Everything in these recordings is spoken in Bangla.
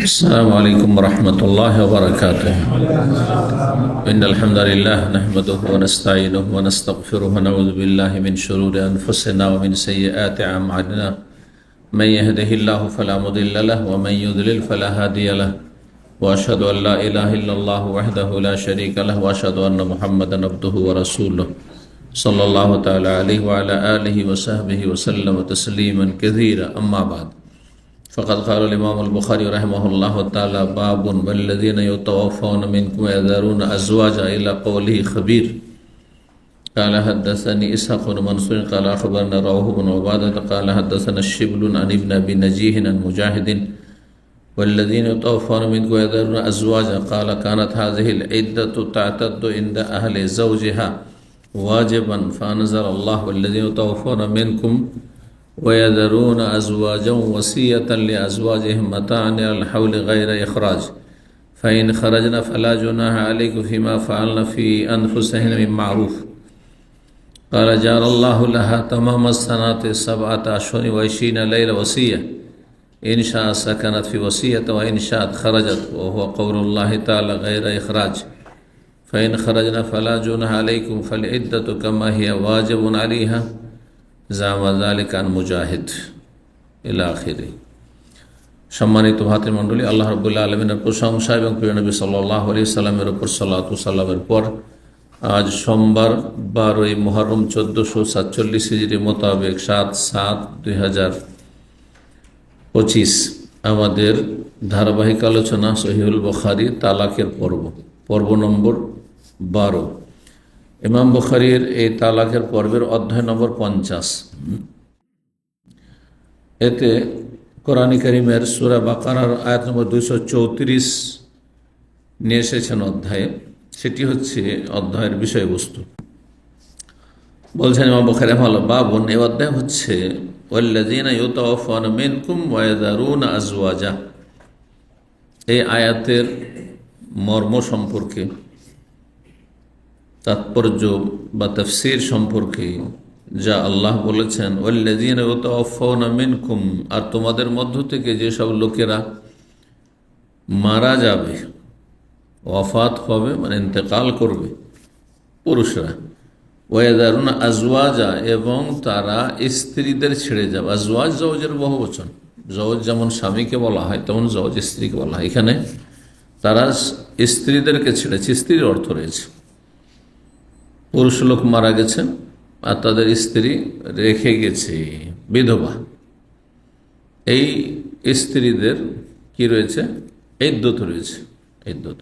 السلام عليكم ورحمة الله وبركاته. إن الحمد لله نحمده ونستعينه ونستغفره ونعوذ بالله من شرور أنفسنا ومن سيئات أعمالنا. من يهده الله فلا مضل له ومن يضلل فلا هادي له. وأشهد أن لا إله إلا الله وحده لا شريك له وأشهد أن محمدا عبده ورسوله صلى الله تعالى عليه وعلى آله وصحبه وسلم تسليما كثيرا. أما بعد، فقد قال الإمام البخاري رحمه الله تعالى: باب والذين يتوفون منكم ويذرون أزواجا إلى قوله خبير. قال حدثني إسحاق بن منصور قال أخبرنا روح بن عبادة قال حدثنا الشبل عن ابن أبي نجيه عن مجاهد: والذين يتوفون منكم ويذرون أزواجا قال كانت هذه العدة تعتد عند أهل زوجها واجبا، فأنزل الله: والذين يتوفون منكم ويذرون أزواجا وصية لأزواجهم متاعا إلى الحول غير إخراج، فإن خرجنا فلا جناح عليكم فيما فعلن في أنفسهن من معروف. قال: جعل الله لها تمام السنة 7 أشهر و20 ليلة وصية، إن شاء سكنت في وصية وإن شاءت خرجت، وهو قول الله تعالى غير إخراج. فإن خرجنا فلا جناح عليكم فالعدة كما هي واجب عليها জামাযালিকান মুজাহিদ ইলা আখিরি। সম্মানিত ভাতৃমণ্ডলী, আল্লাহ রাব্বুল আলামিনের প্রশংসা এবং প্রিয় নবী সাল্লাল্লাহু আলাইহি সাল্লামের উপর সালাতু সালামের পর আজ সোমবার 12ই মুহররম 1447 হিজরি মোতাবেক 7/7/2025 আমাদের ধারাবাহিক আলোচনা সহিহুল বুখারী তালাকের পর্ব নম্বর 12। ইমাম বুখারীর এই তালাকের পর্বের অধ্যায় নম্বর 50। এতে কোরআন কারীমের সূরা বাকারার আয়াত নম্বর 234 নিয়ে এসেছেন অধ্যায়ে। সেটি হচ্ছে অধ্যায়ের বিষয়বস্তু। বলছেন ইমাম বুখারী রাহিমাহুল্লাহ: বাবুন, এই অধ্যায় হচ্ছে ওয়াল্লাযীনা ইউতাওয়াফাউনা মিনকুম ওয়া ইয়াযারুনা আজওয়াজা। এই আয়াতের মর্ম সম্পর্কে, তাৎপর্য বা তাফসীর সম্পর্কে যা আল্লাহ বলেছেন, ওয়াল্লাযীনা ইউতাওয়াফাউনা মিনকুম, আর তোমাদের মধ্য থেকে যেসব লোকেরা মারা যাবে, ওয়াফাত হবে মানে ইন্তেকাল করবে, পুরুষরা, ওয়াযারুনা আজওয়াজা, এবং তারা স্ত্রীদের ছেড়ে যাবে। আজওয়াজ জওজের বহুবচন, জওজ যেমন স্বামীকে বলা হয় তেমন জওজ স্ত্রীকে বলা হয়। এখানে তারা স্ত্রীদেরকে ছেড়েছে, স্ত্রীর অর্থ রয়েছে। পুরুষ লোক মারা গেছেন আর তাদের স্ত্রী রেখে গেছে বিধবা, এই স্ত্রীদের কি রয়েছে? ইদ্দত রয়েছে। ইদ্দত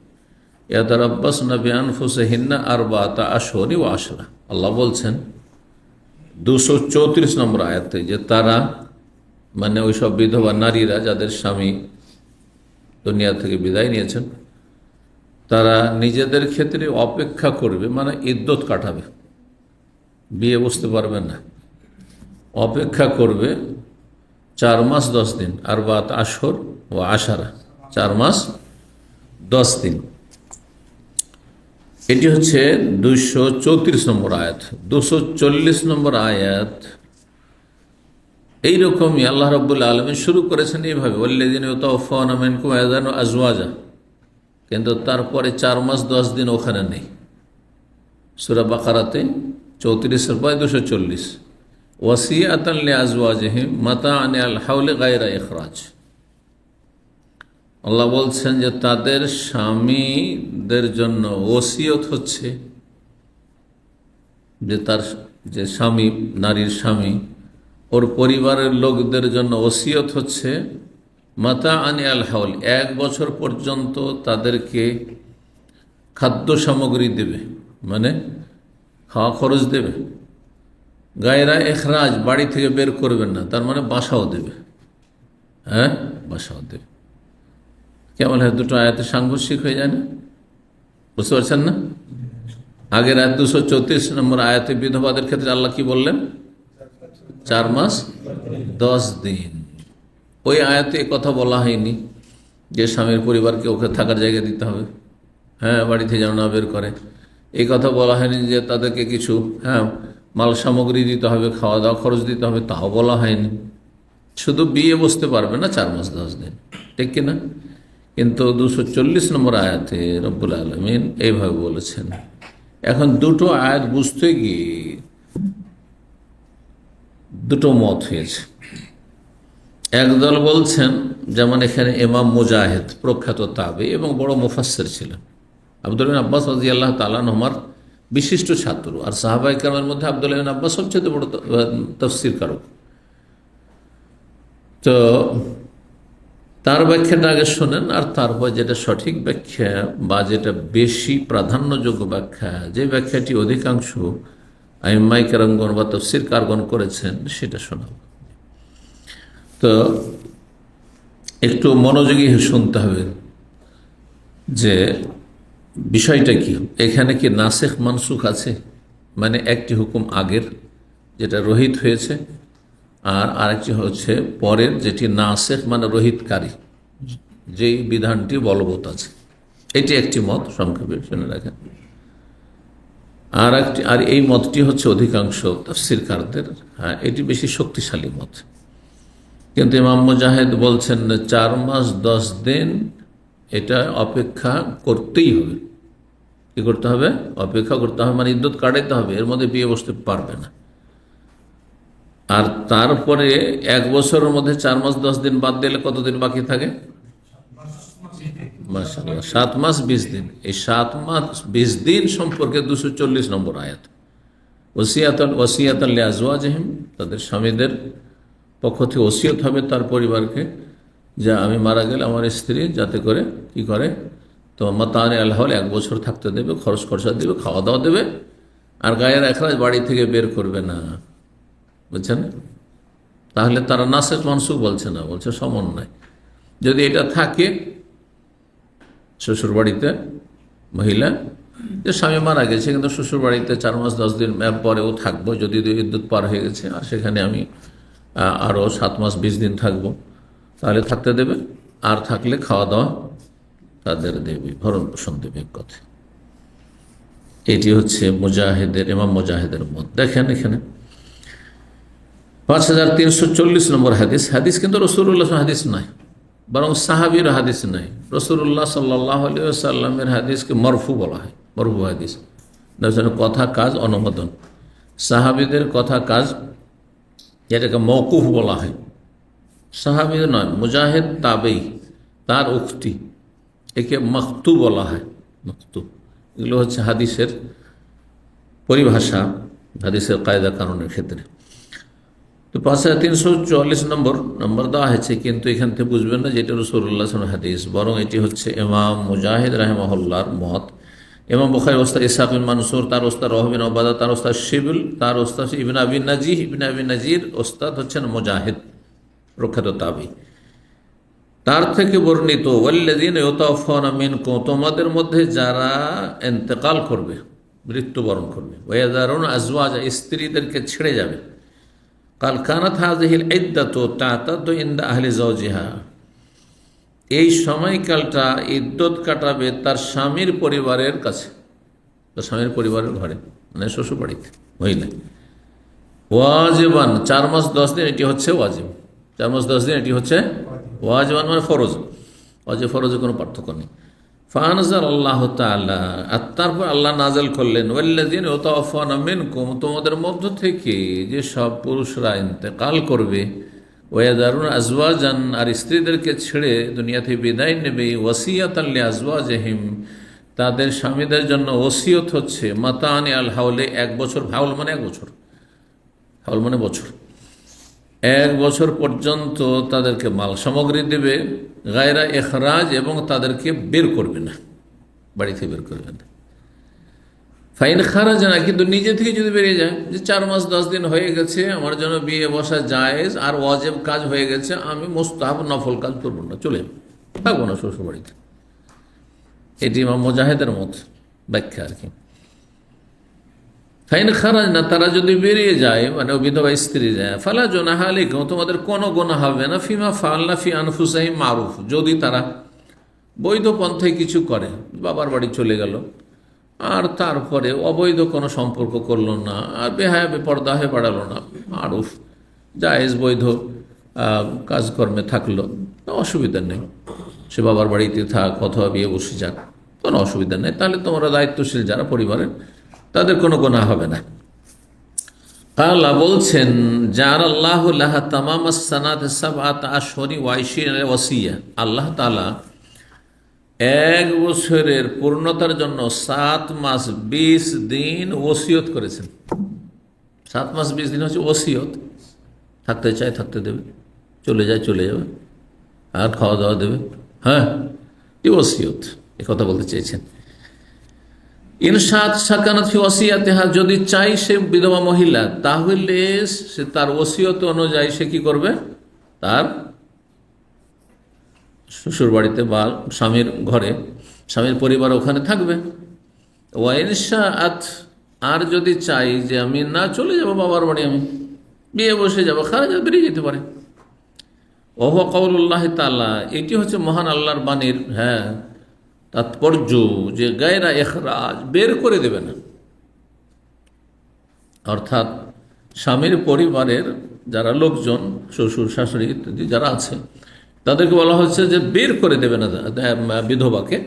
ইয়াতারাব্বাসনা বিআনফুসিহিন্না 4 আশহুর ওয়া আশরা। আল্লাহ বলছেন 234 নম্বর আয়াতে যে তারা, মানে ওইসব বিধবা নারীরা যাদের স্বামী দুনিয়া থেকে বিদায় নিয়েছেন, তারা নিজেদের ক্ষেত্রে অপেক্ষা করবে, মানে ইদ্দত কাটাবে, বিয়ে বসতে পারবে না, অপেক্ষা করবে 4 মাস 10 দিন। 4 আশহুর ও আশারা, 4 মাস 10 দিন। এটি হচ্ছে 234 নম্বর আয়াত। 240 নম্বর আয়াত এইরকমই আল্লাহ রাব্বুল আলামিন শুরু করেছেন এইভাবে, ওয়াল্লাযীনা ইউতাওয়াফাউনা মিনকুম ওয়া ইয়াযারুনা আজওয়াজা, কিন্তু তারপরে 4 মাস 10 দিন ওখানে নেই। সূরা বাকারাতে 34-এর পরে 240, ওয়াসিয়াতান লিআজওয়াজিহিম মাতাআন ইলাল হাওলি গায়রা ইখরাজ। আল্লাহ বলছেন যে তাদের স্বামীদের জন্য ওসিয়ত হচ্ছে, যে তার যে স্বামী, নারীর স্বামী, ওর পরিবারের লোকদের জন্য ওসিয়ত হচ্ছে মাতাআন ইলাল হাওল, 1 বছর পর্যন্ত তাদেরকে খাদ্য সামগ্রী দেবে, মানে খাওয়া খরচ দেবে। গায়রা ইখরাজ, বাড়ি থেকে বের করবেন না, তার মানে বাসাও দেবে। হ্যাঁ, বাসাও দেবে। কেমন হয়? দুটো আয়াতে সাংঘর্ষিক হয়ে যায় না? বুঝতে পারছেন না? আগের আয়াত 234 নম্বর আয়াতে বিধবাদের ক্ষেত্রে আল্লাহ কি বললেন? 4 মাস 10 দিন। ওই আয়াতে কথা বলা হয়নি যে স্বামীর পরিবারকে ওকে থাকার জায়গা দিতে হবে, হ্যাঁ, বাড়ি থেকে যেন না বের করে। এই কথা বলা হয়নি যে তাদেরকে কিছু মাল সামগ্রী দিতে হবে, খাওয়া দাওয়া খরচ দিতে হবে, তাও বলা হয়নি। শুধু বিয়ে বসতে পারবে না 4 মাস 10 দিন, ঠিক কিনা? কিন্তু 240 নম্বর আয়াতে রব্বুল আলামিন এইভাবে বলেছেন। এখন দুটো আয়াত বুঝতে গিয়ে দুটো মত হয়েছে। একদল বলছেন, যেমন এখানে ইমাম মুজাহিদ প্রখ্যাত তাবি এবং বড় মুফাসসির ছিলেন, আব্দুল্লাহ বিন আব্বাস রাদিয়াল্লাহু তাআলা আনহুমার বিশিষ্ট ছাত্র, আর সাহাবায়ে কেরামের মধ্যে আব্দুল্লাহ বিন আব্বাস সবচেয়ে বড় তাফসীর কারক। তো তার ব্যাখ্যাটা আগে শোনেন, আর তারপর যেটা সঠিক ব্যাখ্যা বা যেটা বেশি প্রাধান্যযোগ্য ব্যাখ্যা, যে ব্যাখ্যাটি অধিকাংশ আইম্মায়ে কেরামগণ বা তাফসীর কারগণ করেছেন, সেটা শোনাব। তো একটু মনোযোগী শুনতে হবে যে বিষয়টা কি। এখানে কি নাসেখ মানসুখ আছে, মানে একটি হুকুম আগের যেটা রহিত হয়েছে, আর আরেকটি হচ্ছে পরের যেটি নাসেখ মানে রহিতকারী, যেই বিধানটি বলবৎ আছে। এটি একটি মত, সংক্ষেপে শুনে রাখেন। আর এই মতটি হচ্ছে অধিকাংশ তাফসীরকারদের, হ্যাঁ, এটি বেশি শক্তিশালী মত। কিন্তু ইমাম মুজাহিদ বলছেন 4 মাস 10 দিন এটা অপেক্ষা করতেই হবে। কি করতে হবে? অপেক্ষা করতে হবে, মানে ইদ্যত কাটাইতে হবে, এর মধ্যে বিয়ে বসতে পারবে না। আর তারপরে 1 বছরের মধ্যে 4 মাস 10 দিন বাদ দিলে কতদিন বাকি থাকে? মাশাআল্লাহ, 7 মাস 20 দিন। এই 7 মাস 20 দিন সম্পর্কে 240 নম্বর আয়াত, ওসিয়াতান লিআজওয়াজিহিম, তাদের স্বামীদের পক্ষ থেকে ওসিয়ত হবে তার পরিবারকে, যে আমি মারা গেলে আমার স্ত্রী যাতে করে কি করে, তো মাতানে আল হাওল 1 বছর থাকতে দেবে, খরচ খরচা দেবে, খাওয়া দাওয়া দেবে, আর গায়ের এখরাজ বাড়ি থেকে বের করবে না। বুঝছেন? তাহলে তারা নাসেখ মানসুখ বলছে না, বলছে সমন্বয়। যদি এটা থাকে শ্বশুর বাড়িতে, মহিলা যে স্বামী মারা গেছে কিন্তু শ্বশুর বাড়িতে 4 মাস 10 দিন পরেও থাকবো, যদি ইদ্যুৎ পার হয়ে গেছে, আর সেখানে আমি আরও 7 মাস 20 দিন থাকবো, তাহলে থাকতে দেবে, আর থাকলে খাওয়া দাওয়া তাদের দেবে, ভরণ পোষণ দেবে। কথা এটি হচ্ছে মুজাহিদের, ইমাম মুজাহিদের মত। দেখেন এখানে 5340 নম্বর হাদিস। হাদিস কিন্তু রাসূলুল্লাহ হাদিস নয়, বরং সাহাবীর হাদিস নয়। রাসূলুল্লাহ সাল্লাল্লাহু আলাইহি ওয়াসাল্লামের হাদিসকে মরফু বলা হয়, মরফু হাদিস। কথা কাজ অনুমোদন, সাহাবীদের কথা কাজ যেটাকে মওকুফ বলা হয়। সাহাবী নয়, মুজাহিদ তাবেই, তার উক্তি, একে মাকতু বলা হয়। মাকতু এগুলো হচ্ছে হাদিসের পরিভাষা, হাদিসের কায়দা কানুনের ক্ষেত্রে। তো 5344 নম্বর দেওয়া হয়েছে, কিন্তু এখান থেকে বুঝবেন না যে এটা রাসূলুল্লাহ সাল্লাল্লাহু আলাইহি ওয়াসাল্লাম হাদিস, বরং এটি হচ্ছে ইমাম মুজাহিদ রাহিমাহুল্লাহর মত। ইমাম বুখারী ওস্তাদ ইসহাক বিন মানসুর, তার ওস্তাদ রওহ বিন উবাদা, তার ওস্তাদ শিবল, তার ওস্তাদ ইবনে আবি নাজিহ, ইবনে আবি নাজির ওস্তাদ হচ্ছেন মুজাহিদ, প্রখ্যাত তাবি। তার থেকে বর্ণিত, ওয়াল্লাযীনা ইউতাওয়াফাউনা মিনকুম, তোমাদের মধ্যে যারা ইন্তেকাল করবে, মৃত্যুবরণ করবে, ওয়াযারুনা আজওয়াজা, স্ত্রীদেরকে ছেড়ে যাবে। কাল কানাত হাযিহিল ইদ্দাতু তা'তাদু ইনদা আহলি যাওজিহা, এই সময়কালটা ইদ্যত কাটাবে তার স্বামীর পরিবারের কাছে, তার স্বামীর পরিবারের ঘরে, মানে শ্বশুর বাড়িতে মহিলা। ওয়াজিবান, 4 মাস 10 দিন এটি হচ্ছে ওয়াজিব, 4 মাস 10 দিন এটি হচ্ছে ওয়াজিবান, মানে ফরজ। ওয়াজিব ফরজে কোনো পার্থক্য নেই। ফানজাল আল্লাহ তাআলা, আর তারপর আল্লাহ নাযিল করলেন, ওয়াল্লাযীনা ইউতাওয়াফাউনা মিনকুম, তোমাদের মধ্য থেকে যে সব পুরুষরা ইন্তেকাল করবে, ওয়াযারুনা আজওয়াজান, আর স্ত্রীদেরকে ছেড়ে দুনিয়া থেকে বিদায় নেবে, ওয়াসিয়াতান লিআজওয়াজিহিম, তাদের স্বামীদের জন্য ওসিয়ত হচ্ছে, মাতানে আল হাওলে, 1 বছর, হাওল মানে 1 বছর, হাওল মানে বছর, 1 বছর পর্যন্ত তাদেরকে মাল সামগ্রী দেবে, গায়রা ইখরাজ, এবং তাদেরকে বের করবে না, বাড়ি থেকে বের করবে না। ফাইন খারাজা না, কিন্তু নিজে থেকে যদি বেরিয়ে যায়, যে 4 মাস 10 দিন হয়ে গেছে, আমার জন্য বিয়ে বসা জায়েজ, আর ওয়াজিব কাজ হয়ে গেছে, আমি মুস্তাহাব নফল কাজ করবো না, চলে থাকবো না শ্বশুর বাড়িতে। এটি ইমাম মুজাহিদের মত ব্যাখ্যা আর কি। ফাইন খারাজ না, তারা যদি বেরিয়ে যায়, মানে বিধবা স্ত্রী যায়, ফালা জুনাহা আলাইকুম, তোমাদের কোনো গুনাহ হবে না, ফিমা ফাআলনা ফি আনফুসিহিম মারুফ, যদি তারা বৈধ পন্থায় কিছু করে, বাবার বাড়ি চলে গেল, আর তারপরে অবৈধ কোনো সম্পর্ক করলো না, আর বেহায়া বেপরদা হয়ে বাড়ালো না, মারুফ জায়েজ বৈধ কাজকর্মে থাকলো, অসুবিধা নেই। সে বাবার বাড়িতে থাক অথবা বিয়ে বসে যাক, কোনো অসুবিধা নেই। তাহলে তোমরা দায়িত্বশীল যারা পরিবারের, তাদের কোনো গুনাহ হবে না। আল্লাহ বলছেন, যার আল্লাহ আল্লাহ তাআলা 1 বছরের পূর্ণতার জন্য 7 মাস 20 দিন ওসিয়ত করেছেন। 7 মাস 20 দিন হচ্ছে ওসিয়ত। থাকতে চায় থাকতে দেবে, চলে যায় চলে যাবে, আর খাওয়া দাওয়া দেবে। হ্যাঁ, এই ওসিয়ত, এ কথা বলতে চেয়েছেন। ইনশাত সাকানাত ফি ওসিয়াতিহা, যদি চাই সে বিধবা মহিলা, তাহলে সে তার ওসিয়ত অনুযায়ী সে কি করবে, তার শ্বশুর বাড়িতে বা স্বামীর ঘরে, স্বামীর পরিবার ওখানে থাকবে। ওয়া ইনশাআত, আর যদি চাই যে আমি না চলে যাব বাবার বাড়ি, আমি বিয়ে বসে যাবো, খারাজা বেরিয়ে যেতে পারে। ওহ কওলুল্লাহ তাআলা, এটি হচ্ছে মহান আল্লাহর বাণীর তাৎপর্য, যে গায়রা ইখরাজ, বের করে দেবে না। অর্থাৎ স্বামীর পরিবারের যারা লোকজন, শ্বশুর শাশুড়ি ইত্যাদি যারা আছে, তাদেরকে বলা হচ্ছে যে বের করে দেবে না বিধবাকে।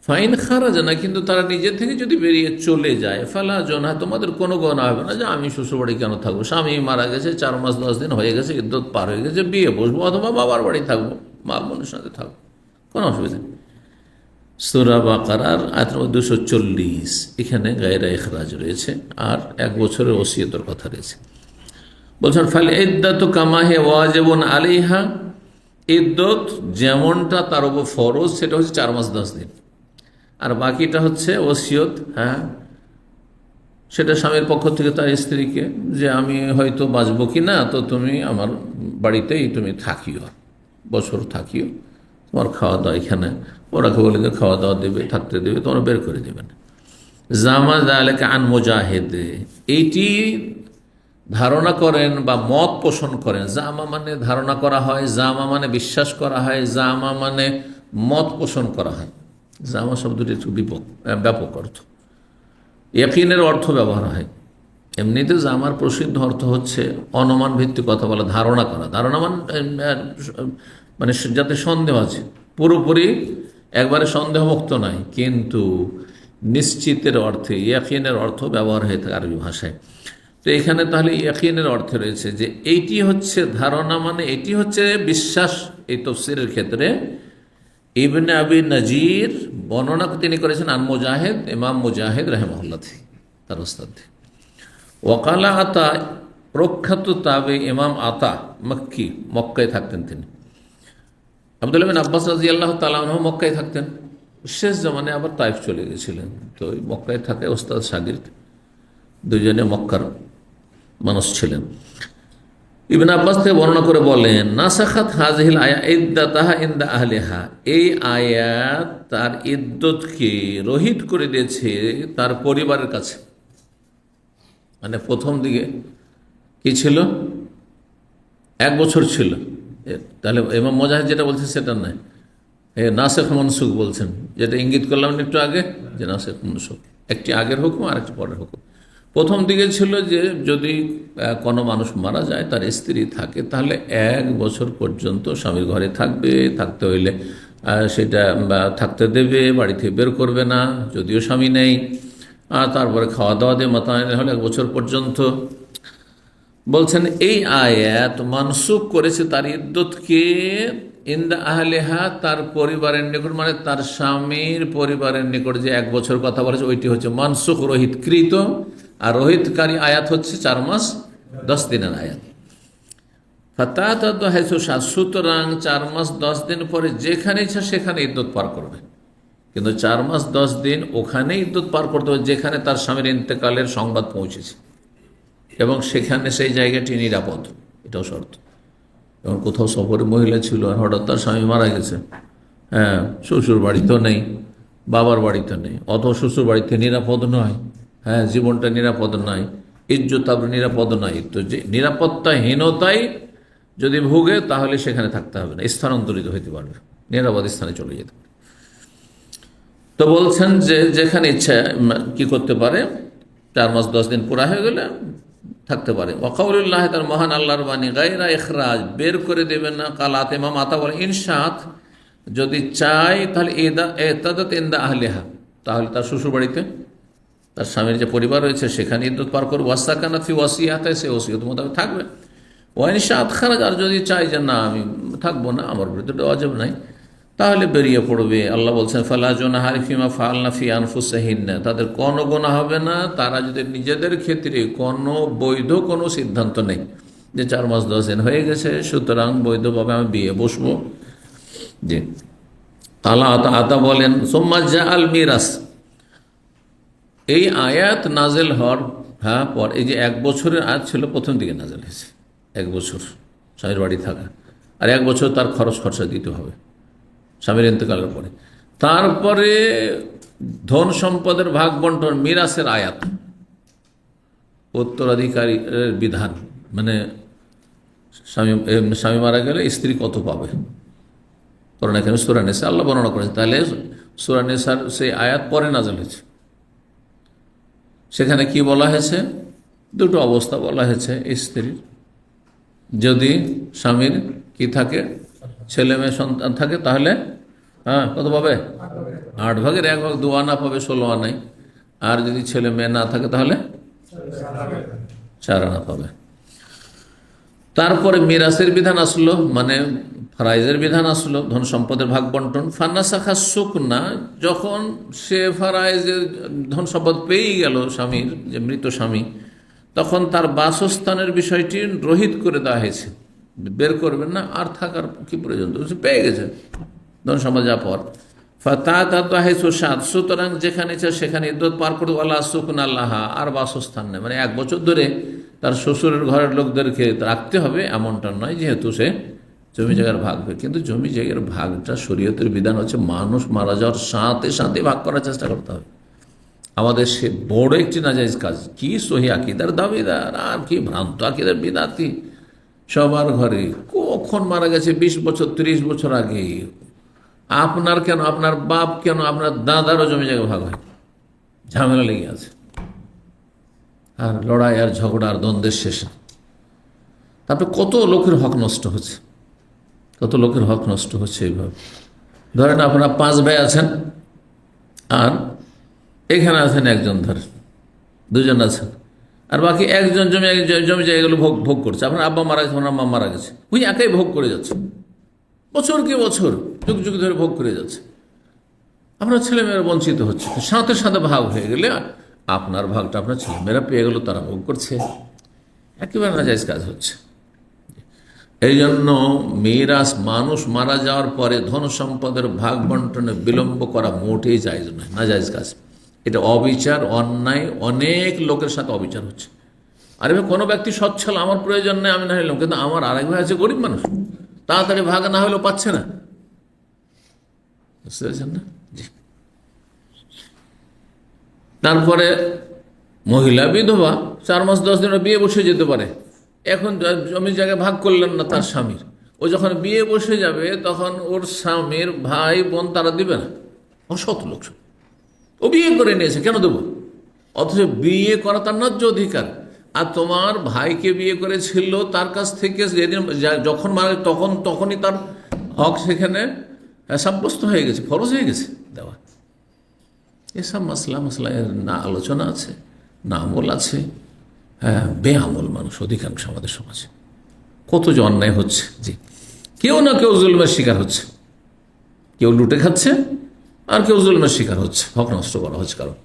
ফাইন খারাজা না, কিন্তু তারা নিজে থেকে যদি বেরিয়ে চলে যায়, ফালা জুনাহ, তোমাদের কোনো গুনাহ হবে না যে আমি শ্বশুরবাড়ি কেন থাকবো, স্বামী মারা গেছে, 4 মাস 10 দিন হয়ে গেছে, ইদ্যত পার হয়ে গেছে, বিয়ে বসবো অথবা বাবার বাড়ি থাকবো, মা বোনের সাথে থাকবো, কোনো অসুবিধা নেই। সূরা বাকারার আয়াত নম্বর 240, এখানে গায়রা ইখরাজ রয়েছে, আর 1 বছরের ওসিয়তের কথা রয়েছে। বলছেন ফাল ইদ্দাতু কামা হি ওয়াজিবুন আলাইহা, ইদ্যত যেমনটা তার উপর ফরজ, সেটা হচ্ছে 4 মাস 10 দিন, আর বাকিটা হচ্ছে ওসিয়ত। হ্যাঁ, সেটা স্বামীর পক্ষ থেকে তার স্ত্রীকে, যে আমি হয়তো বাঁচবো কি না, তো তুমি আমার বাড়িতেই তুমি থাকিও, বছর থাকিও, তোমার খাওয়া দাওয়া এখানে, ওরাকে বলে যে খাওয়া দাওয়া দেবে, থাকতে দেবে, তোমরা বের করে দেবেন। জামা যালেকা আন মুজাহিদ, এইটি ধারণা করেন বা মত পোষণ করেন। জামা মানে ধারণা করা হয়, জামা মানে বিশ্বাস করা হয়, জামা মানে মত পোষণ করা হয়। জামা শব্দটি একটু ব্যাপক অর্থ, ইয়াকিনের অর্থ ব্যবহার হয়। এমনিতে জামার প্রসিদ্ধ অর্থ হচ্ছে অনুমান ভিত্তিক কথা বলা, ধারণা করা। ধারণা মানে যাতে সন্দেহ আছে, পুরোপুরি একবারে সন্দেহমুক্ত নয়, কিন্তু নিশ্চিতের অর্থে, ইয়াকিনের অর্থ ব্যবহার হয়ে থাকে আরবি ভাষায়। তো এখানে তাহলে ইয়াকিনের অর্থ রয়েছে যে এইটি হচ্ছে ধারণা, মানে এটি হচ্ছে বিশ্বাস। এই তাফসীরের ক্ষেত্রে ইবনে আবি নাজির বর্ণনা তিনি করেছেন আন মুজাহিদ, ইমাম মুজাহিদ রাহিমাহুল্লাহ, তার ওস্তাদ। ওয়াকালা আতা, প্রখ্যাত তাবে ইমাম আতা মক্কি, মক্কায় থাকতেন তিনি। আব্দুল্লাহ বিন আব্বাস রাদিয়াল্লাহু তাআলা আনহু মক্কায় থাকতেন, শেষ জামানে আবার তাইফ চলে গেছিলেন। তো মক্কায় থাকে ওস্তাদ শাগির্দ দুজনে মক্কার মানুষ ছিলেন। ইবনে আব্বাস থেকে বর্ণনা করে বলেন, নাসাখাত হাযিহিল আয়া ইদ্দাতাহা ইনদা আহলিহা, এই আয়াত তার ইদ্দতকে রহিত করে দিয়েছে তার পরিবারের কাছে। মানে প্রথম দিকে কি ছিল, 1 বছর ছিল। তাহলে ইমাম মুজাহিদ যেটা বলছেন সেটা নয়, নাসেখ মনসুখ বলছেন, যেটা ইঙ্গিত করলাম একটু আগে, যে নাসেখ মনসুখ, একটি আগের হুকুম আর একটি পরের হুকুম। প্রথম দিকে ছিল যে যদি কোনো মানুষ মারা যায়, তার স্ত্রী থাকে, তাহলে 1 বছর পর্যন্ত স্বামীর ঘরে থাকবে, থাকতে হইলে সেটা থাকতে দেবে, বাড়ি থেকে বের করবে না যদিও স্বামী নেই, আর তারপরে খাওয়া দাওয়া দিয়ে মাতায়ন হলে 1 বছর পর্যন্ত। বলছেন এই আয়াত মানসুখ করেছে তার ইদ্দতকে ইনদা আহলিহা, তার পরিবারের নিকট, মানে তার স্বামীর পরিবারের নিকট যে 1 বছর কথা বলেছে, ওইটি হচ্ছে মানসুখ, রোহিতকৃত। আর রোহিতকারী আয়াত হচ্ছে 4 মাস 10 দিনের আয়াত। সুতরাং 4 মাস 10 দিন পরে যেখানে ইচ্ছা সেখানে ইদ্যত পার করবে, কিন্তু 4 মাস 10 দিন ওখানে ইদ্যত পার করতে হবে যেখানে তার স্বামীর ইন্তেকালের সংবাদ পৌঁছেছে, এবং সেখানে সেই জায়গাটি নিরাপদ, এটাও শর্ত। এবং কোথাও সফরে মহিলা ছিল আর হঠাৎ তার স্বামী মারা গেছে, হ্যাঁ, শ্বশুর বাড়িতেও নেই, বাবার বাড়িতে নেই, অথবা শ্বশুর বাড়িতে নিরাপদ নয়, হ্যাঁ, জীবনটা নিরাপদ নয়, ইজ্জত আবার নিরাপদ নয়। তো যে নিরাপত্তাহীনতায় যদি ভোগে, তাহলে সেখানে থাকতে হবে না, স্থানান্তরিত হইতে পারবে, নিরাপদ স্থানে চলে যেতে পারে। তো বলছেন যে যেখানে ইচ্ছা কি করতে পারে, 4 মাস 10 দিন পুরা হয়ে গেলে থাকতে পারে। ওয়াকাউলুল্লাহ, তার মহান আল্লাহর বাণী, গায়রা ইখরাজ, বের করে দেবেন না। কালাত ইমাম আতা বলে ইনশাত, যদি চায় তাহলে এতাদত ইনদা আহলিহা, তাহলে তার শ্বশুরবাড়িতে তার স্বামীর যে পরিবার রয়েছে সেখানে ইদ্যত পার করবে। ওয়াসাকানাত ফি ওয়াসিয়াতে, সে ওসিয়ত মোতাবেক থাকবে। ওয়াইন শাআত খারাজ, আর যদি চাই যে না আমি থাকবো না, আমার বিরুদ্ধে ওয়াজিব নাই, তাহলে বেরিয়ে পড়বে। আল্লাহ বলছেন ফালা জুনাহা ফিমা ফাআলনা ফি আনফুসিহিন্না, তাদের কোনো গুনাহ হবে না তারা যদি নিজেদের ক্ষেত্রে কোনো বৈধ কোনো সিদ্ধান্ত নেই যে 4 মাস 10 দিন হয়ে গেছে সুতরাং বৈধভাবে আমি বিয়ে বসবো। জি, আল্লাহ আতা বলেন সুম্মা জাআল মিরাস, এই আয়াত নাজেল হওয়ার পর, এই যে 1 বছরের আয়াত ছিল প্রথম দিকে নাজেল হয়েছে, 1 বছর স্বামীর বাড়ি থাকা, আর 1 বছর তার খরচ খরচা দিতে হবে স্বামীর ইন্তেকালের পরে। তারপরে ধন সম্পদের ভাগ বন্টন, মিরাসের আয়াত, উত্তরাধিকারীর বিধান, মানে স্বামী মারা গেলে স্ত্রী কত পাবে, কারণ এখানে সূরা নিসা আল্লাহ বর্ণনা করেছে, তাহলে সূরা নিসার সেই আয়াত পরে নাজেল হয়েছে। সেখানে কি বলা হয়েছে? 2টো অবস্থা বলা হয়েছে স্ত্রীর। যদি স্বামীর কি থাকে, ছেলে মেয়ে সন্তান থাকে, তাহলে কত পাবে? 8 ভাগের 1 ভাগ, 2 আনা পাবে, 16 আনাই। আর যদি ছেলে মেয়ে না থাকে তাহলে 4 আনা পাবে। তারপরে মিরাসের বিধান আসলো, মানে ফারাইজের বিধান আসলো, ধন সম্পদের ভাগ বন্টন। ফান্নাসাখা সুকনা, যখন সে ফারাইজের ধন সম্পদ পেয়েই গেল স্বামীর, যে মৃত স্বামী, তখন তার বাসস্থানের বিষয়টি রহিত করে দেওয়া হয়েছে, বের করবেন না, আর থাকার কি প্রয়োজন, সে পেয়ে গেছে ধন সম্পদ যা পর। সুতরাং যেখানে ইচ্ছা সেখানে ইদ্যত পার করতে, আল্লাহ সুকুন আল্লাহ, আর বাসস্থান নেই, মানে 1 বছর ধরে তার শ্বশুরের ঘরের লোকদেরকে রাখতে হবে এমনটা নয়, যেহেতু সে জমি জায়গার ভাগ হবে। কিন্তু জমি জায়গার ভাগটা শরীয়তের বিধান হচ্ছে মানুষ মারা যাওয়ার সাথে সাথে ভাগ করার চেষ্টা করতে হবে। আমাদের সে বড় একটি নাজাইজ কাজ, কি সহি আকিদার দাবিদার আর কি ভ্রান্ত আকিদার বিদাতি সবার ঘরে। কখন মারা গেছে 20 বছর 30 বছর আগে, আপনার কেন, আপনার বাপ কেন, আপনার দাদারও জমি জায়গা ভাগ হয়, ঝামেলা লেগে আছে, আর লড়াই আর ঝগড়া আর দ্বন্দ্বের শেষে। তারপরে কত লোকের হক নষ্ট হচ্ছে, কত লোকের হক নষ্ট হচ্ছে এইভাবে। ধরেন আপনারা 5 ভাই আছেন, আর এখানে আছেন একজন, ধরেন 2 জন আছেন, আর বাকি একজন জমি জায়গাগুলো ভোগ করছে। আপনার আব্বা মারা গেছে, আপনার মা মারা গেছে, ওই একাই ভোগ করে যাচ্ছে, বছর কি বছর, যুগ যুগ ধরে ভোগ করে যাচ্ছে। আপনার ছেলেমেয়েরা বঞ্চিত হচ্ছে, সাথে সাথে ভাগ হয়ে গেলে আপনার ভাগটা আপনার ছেলেমেয়েরা পেয়ে গেল, তারা ভোগ করছে, একেবারে নাজাইজ কাজ হচ্ছে। এই জন্য মিরাস, মানুষ মারা যাওয়ার পরে ধন সম্পদের ভাগ বন্টনে বিলম্ব করা মোটেই জায়েজ নয়, নাজাইজ কাজ। এটা অবিচার, অন্যায়, অনেক লোকের সাথে অবিচার হচ্ছে। আরে ভাই, কোনো ব্যক্তি সচ্ছল, আমার প্রয়োজন নেই, আমি না হইলাম, কিন্তু আমার আরেক ভাই আছে গরিব মানুষ, তাড়াতাড়ি ভাগ না হলেও পাচ্ছে না, বুঝতে পারছেন না? জি। তারপরে মহিলা বিধবা 4 মাস 10 দিনের বিয়ে বসে যেতে পারে। এখন জমি জায়গায় ভাগ করলেন না তার স্বামীর, ও যখন বিয়ে বসে যাবে তখন ওর স্বামীর ভাই বোন তারা দিবে না, অসৎ লোক, ও বিয়ে করে নিয়েছে, কেন দেবো? অথচ বিয়ে করা তার ন্যায্য অধিকার। আর তোমার ভাইকে বিয়ে করেছিল, তার কাছ থেকে যেদিন যখন মারা তখনই তার হক সেখানে সাব্যস্ত হয়ে গেছে, ফরজ হয়ে গেছে দেওয়া। এসব মশলা না আলোচনা আছে, না আমল আছে। বেআমল মানুষ অধিকাংশ আমাদের সমাজে, কত যে অন্যায় হচ্ছে। জি, কেউ না কেউ জুলমের শিকার হচ্ছে, কেউ লুটে খাচ্ছে আর কেউ জুলমের শিকার হচ্ছে, হক নষ্ট করা হচ্ছে। কারণ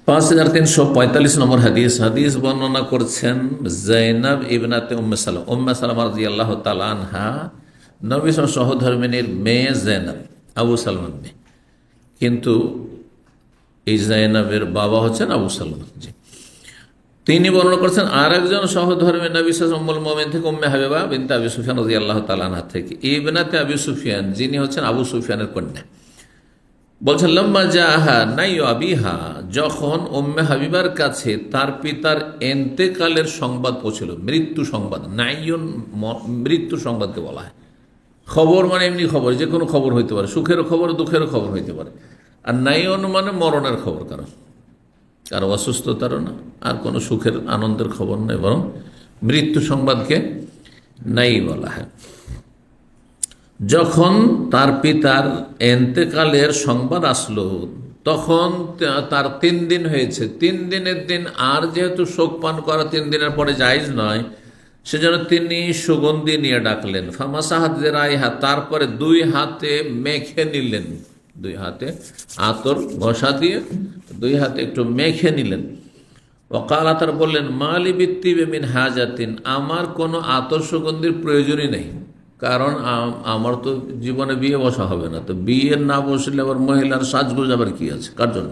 5345 নম্বর হাদিস বর্ণনা করছেন জাইনাব ইবনাতে উম্মে সালামা রাদিয়াল্লাহু তাআলা আনহা, নবী সহধর্মিনীর মেয়ে জাইনাব, আবু সালমান মেয়ে, কিন্তু এই জাইনাবের বাবা হচ্ছেন আবু সালমান। জি, তিনি বর্ণনা করছেন আর একজন সহধর্মী নবী উম্মুল মুমিনিন থেকে উম্মে হাবিবা বিনতে আবি সুফিয়ান রাদিয়াল্লাহু তাআলা আনহা থেকে, ইবনাতে আবি সুফিয়ান, যিনি হচ্ছেন আবু সুফিয়ানের কন্যা। বলছেন লম্মা জাহা নাই আবিহা, যখন উম্মে হাবিবার কাছে তার পিতার এন্তেকালের সংবাদ পৌঁছল, মৃত্যু সংবাদ, নাইয়ন মৃত্যু সংবাদকে বলা হয়। খবর মানে এমনি খবর, যে কোনো খবর হইতে পারে, সুখেরও খবর দুঃখেরও খবর হইতে পারে। আর নাইয়ন মানে মরণের খবর, কারো অসুস্থতারও না, আর কোনো সুখের আনন্দের খবর নয়, বরং মৃত্যু সংবাদকে নাই বলা হয়। যখন তার পিতার এন্তেকালের সংবাদ আসলো তখন তার 3 দিন হয়েছে। 3 দিনের দিন আর যেহেতু শোক পান করা 3 দিনের পরে জায়েজ নয়, সেজন্য তিনি সুগন্ধি নিয়ে ডাকলেন। ফামাসাহাত রাইহা, তারপরে 2 হাতে মেখে নিলেন, 2 হাতে আতর ঘষা দিয়ে 2 হাতে একটু মেখে নিলেন। ওকালা, তার বললেন, মালি বিত্তিবে মিন হাজাতিন, আমার কোনো আতর সুগন্ধির প্রয়োজনই নেই, কারণ আমার তো জীবনে বিয়ে বসা হবে না, তো বিয়ে না বসলে আবার মহিলার সাজগোজ আবার কি আছে, কার জন্য?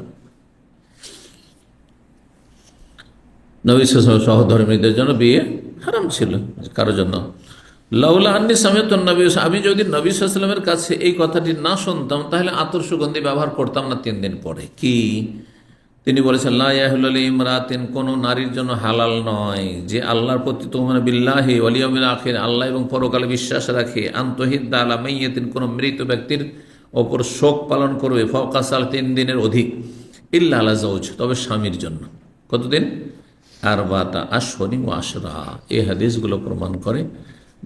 নবী সহধর্মীদের জন্য বিয়ে হারাম ছিল, কারোর জন্য। লাউলা আন্নি সামিতুন নবী, আমি যদি নবী সাল্লাল্লাহু আলাইহি ওয়াসাল্লামের কাছে এই কথাটি না শুনতাম তাহলে আতর সুগন্ধি ব্যবহার করতাম না 3 দিন পরে। কি তিনি বলেছেন, লা ইয়াহিলু লিমরাতিন, কোন নারীর জন্য হালাল নয় যে আল্লাহর প্রতি তুমিনা বিল্লাহি ওয়াল ইয়াউমিল আখির, আল্লাহ এবং পরকালে বিশ্বাস রাখে, আনতহিদ্দা আলা মাইয়াতিন, কোন মৃত ব্যক্তির ওপর শোক পালন করবে, ফাওকা 3 দিনের অধিক, ইল্লা আলা যাওজ, তবে স্বামীর জন্য। কতদিন? 4 আশহুরি ওয়া আশরা। এই হাদিসগুলো প্রমাণ করে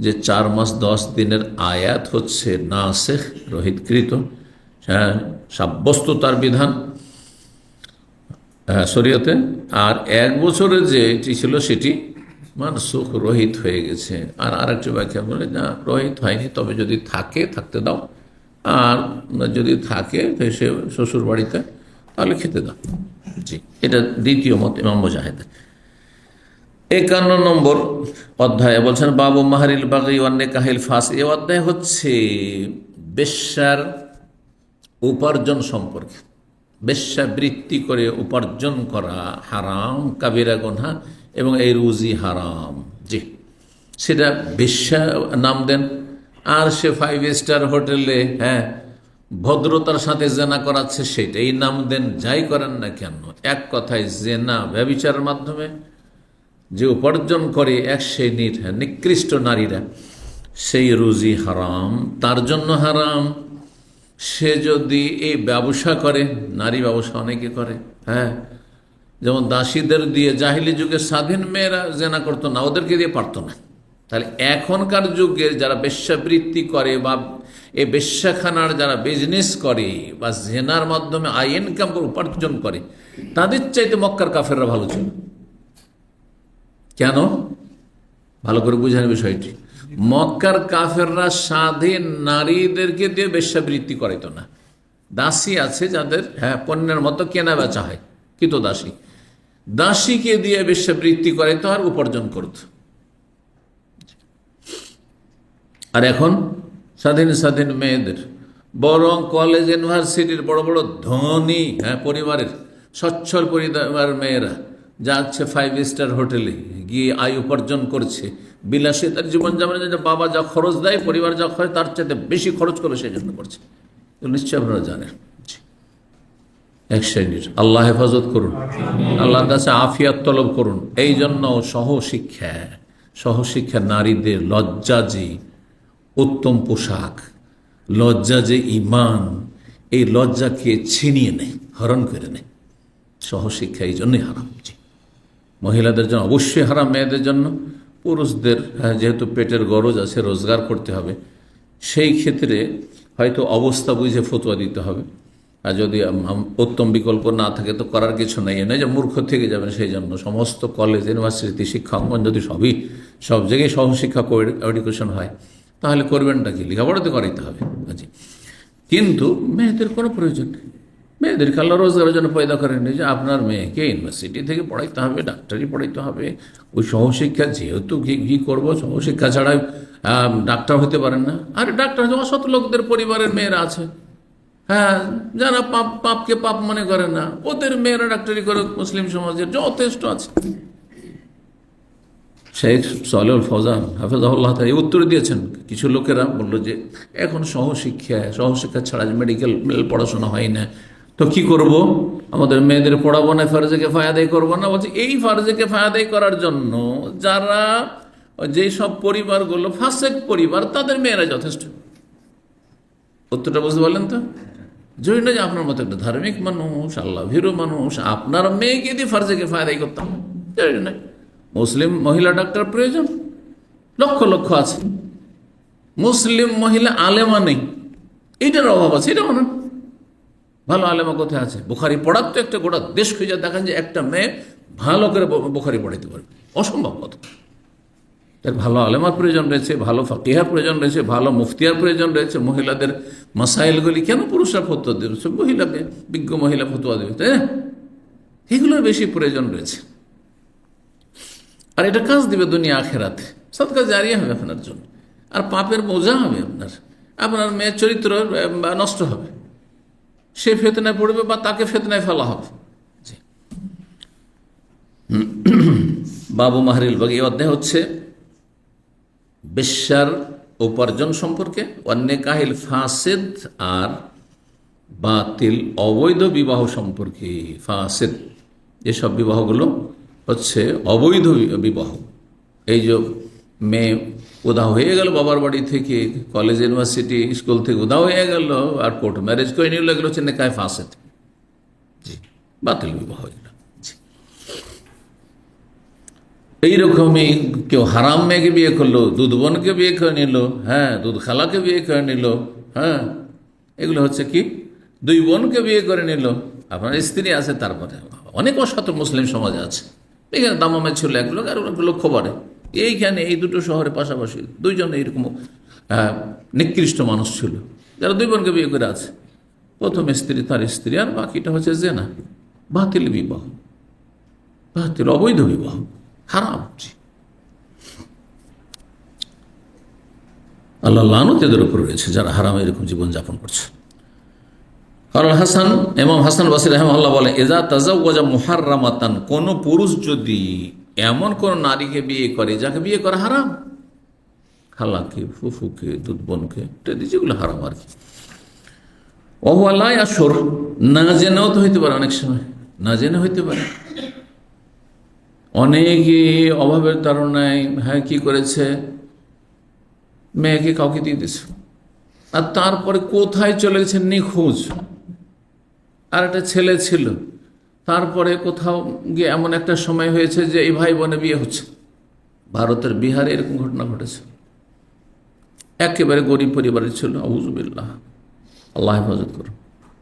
যে 4 মাস 10 দিনের আয়াত হচ্ছে নাসিখ, রহিতকৃত, সাব্যস্ত তার বিধান শরীয়তে, আর 1 বছরের যে এটি ছিল সেটি মানসুখ, রহিত হয়ে গেছে। আর আরেকটি ব্যাখ্যা বলে, না রহিত হয়নি, তবে যদি থাকে থাকতে দাও, আর যদি থাকে সে শ্বশুর বাড়িতে তাহলে খেতে দাও। জি, এটা দ্বিতীয় মত ইমাম মুজাহিদ। 51 নম্বর অধ্যায়ে বলছেন, বাবু মাহরিল বাগি ওয়ান নিকাহিল ফাস। এই অধ্যায় হচ্ছে বেশ্যার উপার্জন সম্পর্কে। বেশ্যাবৃত্তি করে উপার্জন করা হারাম, কাবিরা গুনাহ, এবং এই রুজি হারাম। জি, সেটা বেশ্যা নাম দেন, আর সে 5 স্টার হোটেলে ভদ্রতার সাথে জেনা করাচ্ছে সেটাই নাম দেন, যাই করেন না কেন। এক কথায় জেনা, ব্যভিচারের মাধ্যমে যে উপার্জন করে এক শ্রেণীর নিকৃষ্ট নারীরা, সেই রুজি হারাম, তার জন্য হারাম। সে যদি এই ব্যবসা করে, নারী ব্যবসা অনেকে করে, যেমন দাসীদের দিয়ে জাহিলি যুগে স্বাধীন মেয়েরা জেনা করতো না, ওদেরকে দিয়ে পারতো না। তাহলে এখনকার যুগে যারা বেশ্যাবৃত্তি করে বা এই বেশ্যাখানার যারা বিজনেস করে বা জেনার মাধ্যমে ইনকাম উপার্জন করে, তাদের চাইতে মক্কার কাফেররা ভালো ছিল। কেন? ভালো করে বুঝার বিষয়টি। মক্কার কাফেররা স্বাধীন নারীদেরকে দিয়ে বেশ্যাবৃত্তি করাইতো না। দাসী আছে যাদের পণ্যের মতো কেনা বেচা হয়, কিন্তু দাসীকে দিয়ে বেশ্যাবৃত্তি করাইতো আর উপার্জন করত। আর এখন স্বাধীন মেয়েদের, বরং কলেজ ইউনিভার্সিটির বড় বড় ধনী পরিবারের সচ্ছল পরিবারের মেয়েরা যাচ্ছে 5 স্টার হোটেলে গিয়ে আয় উপার্জন করছে, বিলাসিতার জীবনযাপনের জন্য বাবা যা খরচ দেয়, পরিবার যা খরচ তার চাইতে বেশি খরচ করে সেই জন্য করছে। নিশ্চয় আপনারা জানেন। এক শ্রেণীর, আল্লাহ হেফাজত করুন, আল্লাহর কাছে আফিয়াত তলব করুন। এই জন্য সহশিক্ষা নারীদের লজ্জা যে উত্তম পোশাক, লজ্জা যে ইমান, এই লজ্জাকে ছিনিয়ে নেয়, হরণ করে নেয়। সহশিক্ষা এই জন্যই হারাম। মহিলাদের জন্য অবশ্যই হারাম, মেয়েদের জন্য। পুরুষদের যেহেতু পেটের গরজ আছে, রোজগার করতে হবে, সেই ক্ষেত্রে হয়তো অবস্থা বুঝে ফতোয়া দিতে হবে। আর যদি উত্তম বিকল্প না থাকে তো করার কিছু নেই, নয় যে মূর্খ থেকে যাবেন। সেই জন্য সমস্ত কলেজ ইউনিভার্সিটি শিক্ষাঙ্গন যদি সব জায়গায় সহশিক্ষা এডুকেশন হয়, তাহলে করবেনটা কি? লেখাপড়াতে করাইতে হবে। কিন্তু মেয়েদের কোনো প্রয়োজন নেই। মেয়েদেরকে আল্লাহ রোজগারের জন্য পয়দা করেননি যে আপনার মেয়েকে ইউনিভার্সিটি থেকে পড়াইতে হবে, ডাক্তারি পড়াইতে হবে। ওই সহশিক্ষা যেহেতু কী করবো, সহশিক্ষা ছাড়া ডাক্তার হতে পারেন না। আর ডাক্তার অসৎ লোকদের পরিবারের মেয়েরা আছে, যারা পাপকে পাপ মনে করে না, ওদের মেয়েরা ডাক্তারি করে মুসলিম সমাজের যথেষ্ট আছে। শেখ সালেহুল ফৌজান হাফেজাহুল্লাহ তাআলা এই উত্তর দিয়েছেন। কিছু লোকেরা বললো যে এখন সহশিক্ষা ছাড়া মেডিকেল পড়াশোনা হয় না, তো কি করব? আমাদের মেয়েদের পড়াবো না, ফার্জে কিফায়া আদায় করবো না? বলছে এই ফার্জে কিফায়া আদায় করার জন্য যারা যেসব পরিবারগুলো ফাসেক পরিবার, তাদের মেয়েরা যথেষ্ট। উত্তরটা বুঝতে পারলেন তো? জরুরি না যে আপনার মতো একটা ধার্মিক মানুষ, আল্লাহ ভীরু মানুষ আপনার মেয়েকে দিয়ে ফার্জে কিফায়া আদায় করতাম, জরুরি নয়। মুসলিম মহিলা ডাক্তার প্রয়োজন, লক্ষ লক্ষ আছে। মুসলিম মহিলা আলেমা নেই, এইটার অভাব আছে, এটা মানে ভালো আলেমা কোথায় আছে? বুখারি পড়ার তো একটা গোটা দেশ খুঁজে দেখেন যে একটা মেয়ে ভালো করে বুখারি পড়াইতে পারবে, অসম্ভব কথা। তার ভালো আলেমার প্রয়োজন রয়েছে, ভালো ফাকিহার প্রয়োজন রয়েছে, ভালো মুফতিয়ার প্রয়োজন রয়েছে। মহিলাদের মাসাইলগুলি কেন পুরুষরা ফতোয়া দেবে? মহিলাকে বিজ্ঞ মহিলা ফতোয়া দেবে, তাই না? এগুলোর বেশি প্রয়োজন রয়েছে। আর এটা কাজ দিবে দুনিয়া আখেরাতে, সদকা জারিয়া হবে আপনার জন্য। আর পাপের বোঝা হবে আপনার, আপনার মেয়ের চরিত্র নষ্ট হবে, সে ফেতনায় পড়বে বা তাকে ফেতনায় ফেলা হবে। বাবু মাহরিল বাগি, এই অধ্যায় হচ্ছে বেশ্যার উপার্জন সম্পর্কে, ওয়ান্নেকাহিল ফাসিদ আর বাতিল অবৈধ বিবাহ সম্পর্কে। ফাসিদ যেসব বিবাহগুলো হচ্ছে অবৈধ বিবাহ, এই যে মেয়ে উদা হয়ে গেল বাবার বাড়ি থেকে, কলেজ ইউনিভার্সিটি স্কুল থেকে উদা হয়ে গেল আর কোর্ট ম্যারেজ করে নিল, এগুলো হচ্ছে নেকায় ফাসিদ, জি, বাতিল বিবাহ। এইরকমই কেউ হারাম মেয়েকে বিয়ে করলো, দুধ বোনকে বিয়ে করে নিল, হ্যাঁ, দুধ খালাকে বিয়ে করে নিল, হ্যাঁ, এগুলো হচ্ছে কি দুই বোনকে বিয়ে করে নিল, আপনার স্ত্রী আছে, তারপরে অনেক অসৎ মুসলিম সমাজে আছে। এখানে দামামে ছিল এক লোক আর লক্ষ্য করে, এইখানে এই দুটো শহরে পাশাপাশি দুইজন এইরকম নিকৃষ্ট মানুষ ছিল যারা দুই বোনকে বিয়ে করে আছে। প্রথম স্ত্রী, তার স্ত্রী, আর বাকিটা হচ্ছে জেনা, বাতিল বিবাহ, বাতিল অবৈধ বিবাহ, হারাম। আল্লাহ লানত এদের উপর রয়েছে যারা হারাম এরকম জীবনযাপন করছে। কারণ হাসান, ইমাম হাসান বসরি রাহিমাহুল্লাহ বলে, এজা তাজাওয়াজা মুহাররামাতান, কোন পুরুষ যদি এমন কোন নারীকে বিয়ে করে যাকে বিয়ে করা হারাম, খালাকে, ফুফুকে, দুধ বোনকে, যেগুলো হারাম আর কি, অহুয়ালাই আসর, না জেনেও তো হইতে পারে, অনেক সময় না জেনে হইতে পারে। অনেকে অভাবের ধারণায় হ্যাঁ কি করেছে, মেয়েকে কাউকে দিয়ে দিয়েছে, আর তারপরে কোথায় চলে গেছে নিখোঁজ। আর একটা ছেলে ছিল, তারপরে কোথাও গিয়ে এমন একটা সময় হয়েছে যে এই ভাই বোনে বিয়ে হচ্ছে। ভারতের বিহারে এরকম ঘটনা ঘটেছে। একেবারে গরিব পরিবারের ছিল, আউযুবিল্লাহ, আল্লাহ হেফাজত করুন।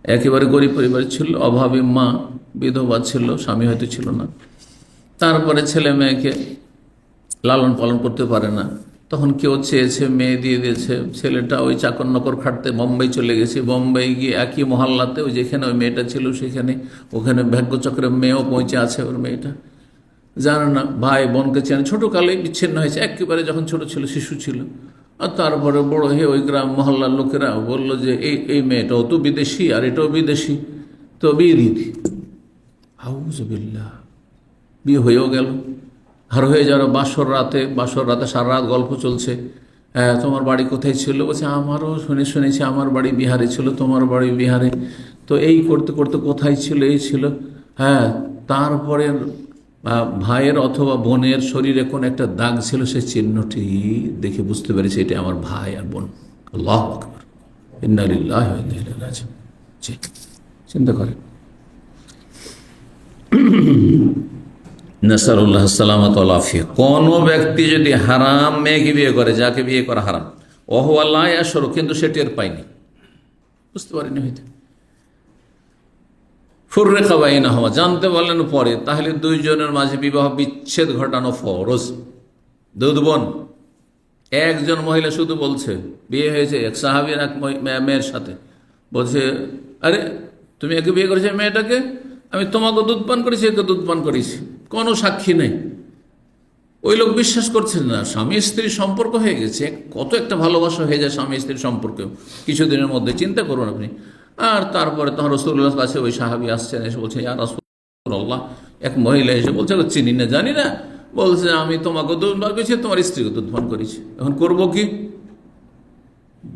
একেবারে গরিব পরিবারের ছিল, অভাবী মা, বিধবা ছিল, স্বামী হয়তো ছিল না। তারপরে ছেলে মেয়েকে লালন পালন করতে পারে না, তখন কেউ চেয়েছে, মেয়ে দিয়ে দিয়েছে। ছেলেটা ওই চাকর নকর খাটতে বোম্বাই চলে গেছে। বোম্বাই গিয়ে একই মহল্লাতে ওই যেখানে ওই মেয়েটা ছিল সেখানে, ওখানে ভাগ্যচক্রে মেয়েও পৌঁছে আছে। ওর মেয়েটা জানে না, ভাই বোনকে চেনে, ছোটোকালেই বিচ্ছিন্ন হয়েছে, একেবারে যখন ছোট ছিল, শিশু ছিল। আর তারপরে বড় হয়ে ওই গ্রাম মহল্লার লোকেরা বললো যে এই মেয়েটাও তো বিদেশি আর এটাও বিদেশি, তো বিয়ে দিয়ে দিই। আউযুবিল্লাহ, বিয়ে হয়েও গেল। আর হয়ে যাওয়ার বাসর রাতে সারা রাত গল্প চলছে। হ্যাঁ, তোমার বাড়ি কোথায় ছিল? বলছে আমারও শুনেছি আমার বাড়ি বিহারে ছিল, তোমার বাড়ি বিহারে। তো এই করতে করতে কোথায় ছিল, এই ছিল। হ্যাঁ, তারপরে ভাইয়ের অথবা বোনের শরীরে কোন একটা দাগ ছিল, সেই চিহ্নটি দেখে বুঝতে পেরেছি এটা আমার ভাই আর বোন। আল্লাহু আকবার, ইন্না লিল্লাহি ওয়া ইন্না ইলাইহি রাজিউন। চিন্তা করেন, নাসারুল্লাহ সালামাত ওয়াল আফিয়া। কোন ব্যক্তি যদি হারাম মেয়েকে বিয়ে করে, যাকে বিয়ে করা হারাম, ওহু আল্লাহ আসর, কিন্তু সে টের পায়নি, বুঝতে পারিনি, হইতে ফুররেকা বাইনাহুমা, জানতে পারলেন পরে, তাহলে দুইজনের মাঝে বিবাহ বিচ্ছেদ ঘটানো ফরজ। দুধ বোন, একজন মহিলা শুধু বলছে, বিয়ে হয়েছে এক সাহাবীর এক মেয়ের সাথে, বলছে আরে তুমি একে বিয়ে করেছো মেয়েটাকে, আমি তোমাকে দুধ পান করেছি, একে দুধ পান করেছি, কোনো সাক্ষী নেই। ওই লোক বিশ্বাস করছেন না, স্বামী স্ত্রীর সম্পর্ক হয়ে গেছে, কত একটা ভালোবাসা হয়ে যায় স্বামী স্ত্রীর সম্পর্কেও কিছুদিনের মধ্যে, চিন্তা করুন আপনি। আর তারপরে তখন রাসূলুল্লাহর কাছে ওই সাহাবী আসছেন, এসে বলছে ইয়া রাসূলুল্লাহ, এক মহিলা এসে বলছে চিনি না জানি না, বলছে আমি তোমাকে দুধ পান করেছি, তোমার স্ত্রীকে দুধ পান করেছি, এখন করবো কি?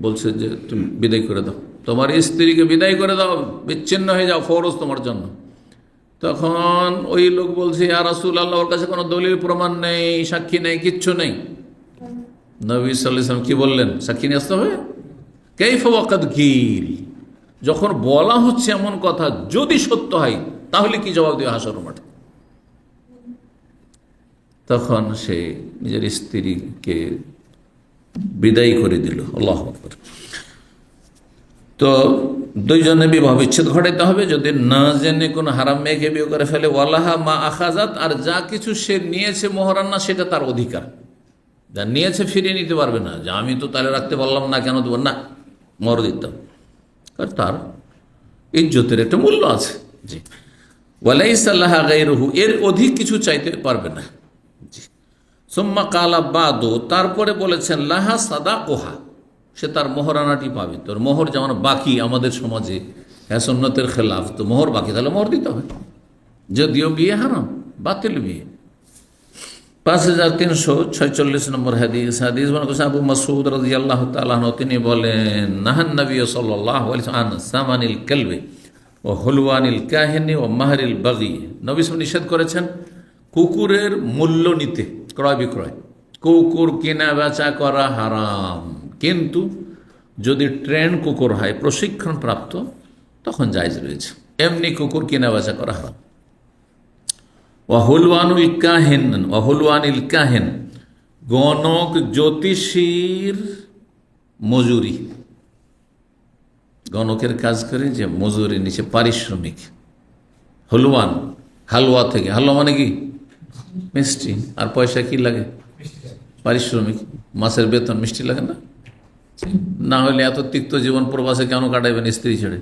বলছে যে তুমি বিদায় করে দাও, তোমার স্ত্রীকে বিদায় করে দাও, বিচ্ছিন্ন হয়ে যাও, ফরজ তোমার জন্য। তখন ওই লোক বলছে ইয়া রাসূলুল্লাহ, ওর কাছে কোনো দলিল প্রমাণ নেই, সাক্ষী নেই, কিচ্ছু নেই। নবী সাল্লাল্লাহু আলাইহি ওয়াসাল্লাম কি বললেন? সাক্ষী নিয়ে আসতে হবে। কাইফা ওয়াকাদ কিল, যখন বলা হচ্ছে এমন কথা যদি সত্য হয় তাহলে কি জবাব দেবে হাসর মাঠে? তখন সে নিজের স্ত্রীকে বিদায় করে দিল। আল্লাহু আকবার। তো দুইজনে বিবাহ বিচ্ছেদ ঘটাইতে হবে যদি না জেনে কোনো হারাম মেয়েকে বিয়ে করে ফেলে। ওয়ালাহা মা আখাজাত, আর যা কিছু সে নিয়েছে মোহরানা সেটা তার অধিকার, যা নিয়েছে ফিরিয়ে নিতে পারবে না, যে আমি তো তাহলে রাখতে পারলাম না, কেন দেবো না, মোহর দিতাম, কারণ তার ইজ্জতের একটা মূল্য আছে। জি, ওয়ালাইসা লাহা গায়রুহু, এর অধিক কিছু চাইতে পারবে না। জি, সুম্মা কালা বাদু, তারপরে বলেছেন লাহা সাদাকুহা, সে তার মোহরানাটি পাবে। তোর মোহর যেমন বাকি আমাদের সমাজে সুন্নতের খেলাফ, তো মোহর বাকি, তাহলে মোহর দিতে হবে, যদিও বিয়ে হারাম, বাতিল বিয়ে। 5346 নম্বর হাদিস। হাদিস মনে করছে আবু মাসউদ রাদিয়াল্লাহু তাআলা আনহু, তিনি বলেন নাহান নবী সাল্লাল্লাহু আলাইহি ওয়াসাল্লাম আন সামানিল কালবি ও হুলওয়ানিল কাহিনী ও মাহরিল বাগি। নবী সাল্লাল্লাহু নিষেধ করেছেন কুকুরের মূল্য নিতে, ক্রয় বিক্রয়। কুকুর কেনা বেচা করা হারাম, কিন্তু যদি ট্রেন কুকুর হয়, প্রশিক্ষণ প্রাপ্ত, তখন জায়েজ রয়েছে। এমনি কুকুর কেনা বেচা করা হারাম। ওয়াহুলওয়ানুল কাহিন, ওয়াহুলওয়ানিল কাহিন, গণক জ্যোতিষীর মজুরি, গণকের কাজ করে যে মজুরি নিচে পারিশ্রমিক। হলওয়ান, হালুয়া থেকে, হালুয়া মানে কি মিষ্টি, আর পয়সা কি লাগে, পারিশ্রমিক। মাসের বেতন মিষ্টি লাগে না? না হলে এত তিক্ত জীবন প্রবাসে কেন কাটাইবেন স্ত্রী ছেড়ে?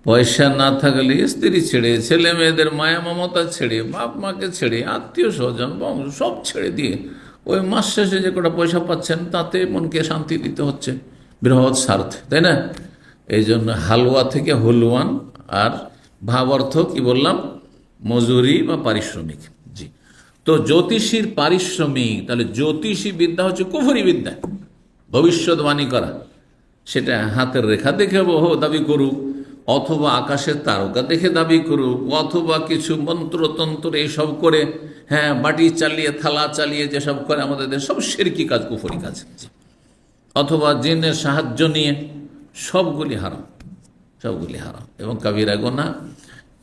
পয়সা না থাকলে স্ত্রী ছেড়ে, ছেলে মেয়েদের মায়া মমতা ছেড়ে, বাপ মাকে ছেড়ে, আত্মীয় স্বজন বংশ সব ছেড়ে দিয়ে ওই মাস শেষে যে কটা পয়সা পাচ্ছেন তাতে মনকে শান্তি দিতে হচ্ছে, বৃহৎ স্বার্থ, তাই না? এই জন্য হালুয়া থেকে হলুয়ান, আর ভাব অর্থ কি বললাম, মজুরি বা পারিশ্রমিক। জি, তো জ্যোতিষীর পারিশ্রমিক, তাহলে জ্যোতিষী বিদ্যা হচ্ছে কুফরি বিদ্যা, ভবিষ্যৎবাণী করা। সেটা হাতের রেখা দেখে দাবি করুক, অথবা আকাশের তারকা দেখে দাবি করুক, অথবা কিছু মন্ত্রতন্ত্র এইসব করে, হ্যাঁ বাটি চালিয়ে থালা চালিয়ে যেসব করে আমাদের দেশ, সব শিরকি কাজ, কুফরি কাজ। অথবা জিনের সাহায্য নিয়ে, সবগুলি হারাম, সবগুলি হারাম এবং কাবিরা গুনাহ,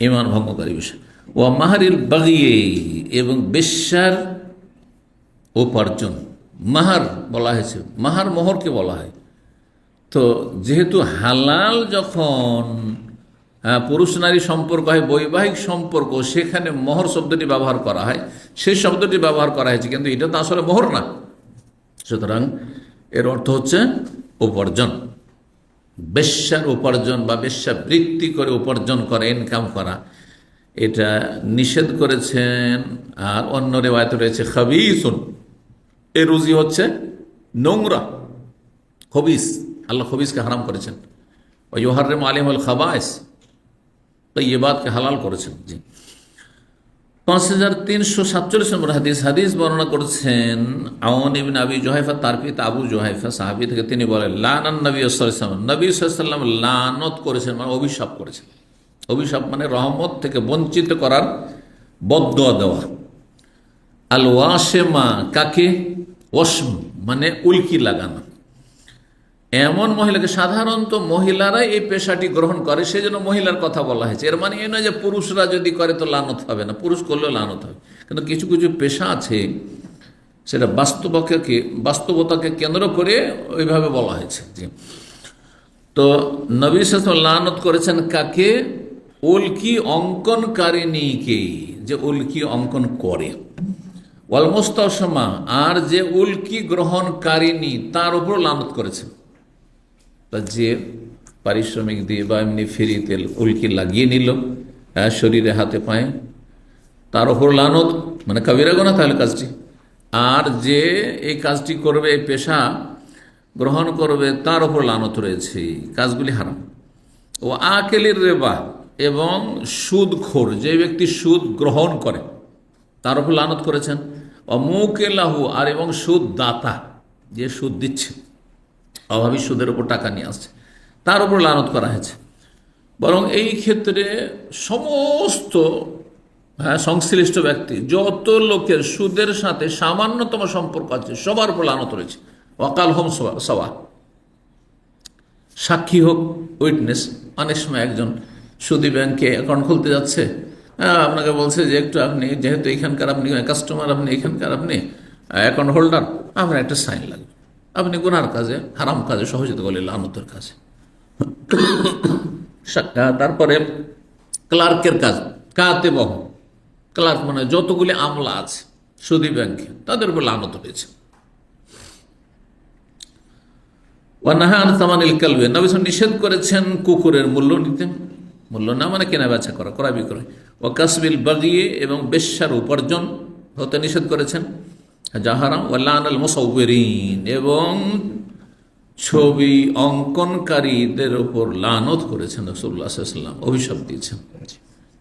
ঈমান ভঙ্গকারী বিষয়। ওয়া মাহরিল বাগিয়ে, এবং বেশ্যার উপার্জন। মাহার বলা হয়েছে, মাহার মোহরকে বলা হয়। তো যেহেতু হালাল যখন পুরুষ নারী সম্পর্ক হয়, বৈবাহিক সম্পর্ক, সেখানে মোহর শব্দটি ব্যবহার করা হয়, সেই শব্দটি ব্যবহার করা হয়েছে, কিন্তু এটা তো আসলে মোহর না। সুতরাং এর অর্থ হচ্ছে উপার্জন, বেশ্যার উপার্জন বা বেশ্যাবৃত্তি করে উপার্জন করা, ইনকাম করা, এটা নিষেধ করেছেন। আর অন্য রেওয়ায়েত রয়েছে খাবিসুন, এ রুজি হচ্ছে নোংরা, খবিস, আল্লাহ খবিসকে হারাম করেছেন। ইউহাররিমু আলাইহিমুল খাবায়েস, তাইয়্যিবাতকে হালাল করেছেন। জি, 5347 নম্বর হাদিস। হাদিস বর্ণনা করছেন আউন ইবনে আবি জুহাইফা, তার পিতা আবু জুহাইফা সাহাবী থেকে, তিনি বলেন লানান নবী সাল্লাল্লাহু আলাইহি ওয়াসাল্লাম, নবী সাল্লাল্লাহু আলাইহি ওয়াসাল্লাম লানত করেছেন, মানে অভিশাপ করেছেন। অভিশাপ মানে রহমত থেকে বঞ্চিত করার, বদদুয়া দেওয়া। আল ওয়াশেমা, কাকে? ওয়াশম মানে উল্কি লাগানো। এমন মহিলাকে, সাধারণত মহিলারাই এই পেশাটি গ্রহণ করে, সেজন্য মহিলার কথা বলা হয়েছে। এর মানে এই নয় যে পুরুষরা যদি করে তো লানত হবে না, পুরুষ করলেও লানত হবে। কিন্তু কিছু কিছু পেশা আছে, সেটা বাস্তবতাকে কেন্দ্র করে ওইভাবে বলা হয়েছে। জি, তো নবী সাল্লাল্লাহু আলাইহি ওয়াসাল্লাম লানত করেছেন কাকে? উল্কি অঙ্কনকারিণীকে, যে উল্কি অঙ্কন করে। ওয়াল মুস্তাশমা, আর যে উল্কি গ্রহণকারিণী, তার উপর লানত করেছেন। যে পারিশ্রমিক দিয়ে বা এমনি ফ্রিতে উল্কি লাগিয়ে নিল শরীরে, হাতে পায়ে, তার উপর লানত, মানে কাবিরা গুনাহ তাহলে কাজটি। আর যে এই কাজটি করবে, এই পেশা গ্রহণ করবে, তার উপর লানত রয়েছে, কাজগুলি হারাম। ও আকেলির রেবা, এবং সুদখোর, যে ব্যক্তি সুদ গ্রহণ করে, তার উপর লানত করেছেন। ও মুকেলাহু, আর এবং সুদ দাতা, যে সুদ দিচ্ছে, অভাবী সুদের উপর টাকা নিয়ে আসছে, তার উপর লানত করা হয়েছে। বরং এই ক্ষেত্রে সমস্ত সংশ্লিষ্ট ব্যক্তি, যত লোকের সুদের সাথে সামান্যতম সম্পর্ক আছে, সবার উপর লানত রয়েছে। ওয়াকাল হোম সওয়া, সাক্ষী হোক, উইটনেস। অনেক সময় একজন সুদী ব্যাংকে অ্যাকাউন্ট খুলতে যাচ্ছে, আপনাকে বলছে যে একটু আপনি যেহেতু এখানকার আপনি কাস্টমার, আপনি এখানকার আপনি অ্যাকাউন্ট হোল্ডার, আপনার একটা সাইন লাগবে। আপনি গুনার কাজে, হারাম কাজে সহযোগিতা করলেন, লানতের কাজে। তারপরে ক্লার্কের কাজ, কাতে বহ, ক্লার্ক মানে যতগুলি আমলা আছে সুদী ব্যাংকে, তাদের উপর লানত হয়েছে। নিষেধ করেছেন কুকুরের মূল্য নিতে, মূল্য না মানে কেনা বেচা করা, ক্রয় বিক্রয়। ও কাসবিল বাগিয়ে এবং বেশ্যার উপার্জন হতে নিষেধ করেছেন, যাহারাম ওয়াল্লানাল মুসাউবিরিন, এবং ছবি অঙ্কনকারীদের ওপর লানত করেছেন রাসূলুল্লাহ সাল্লাল্লাহু আলাইহি ওয়াসাল্লাম, অভিশাপ দিয়েছেন।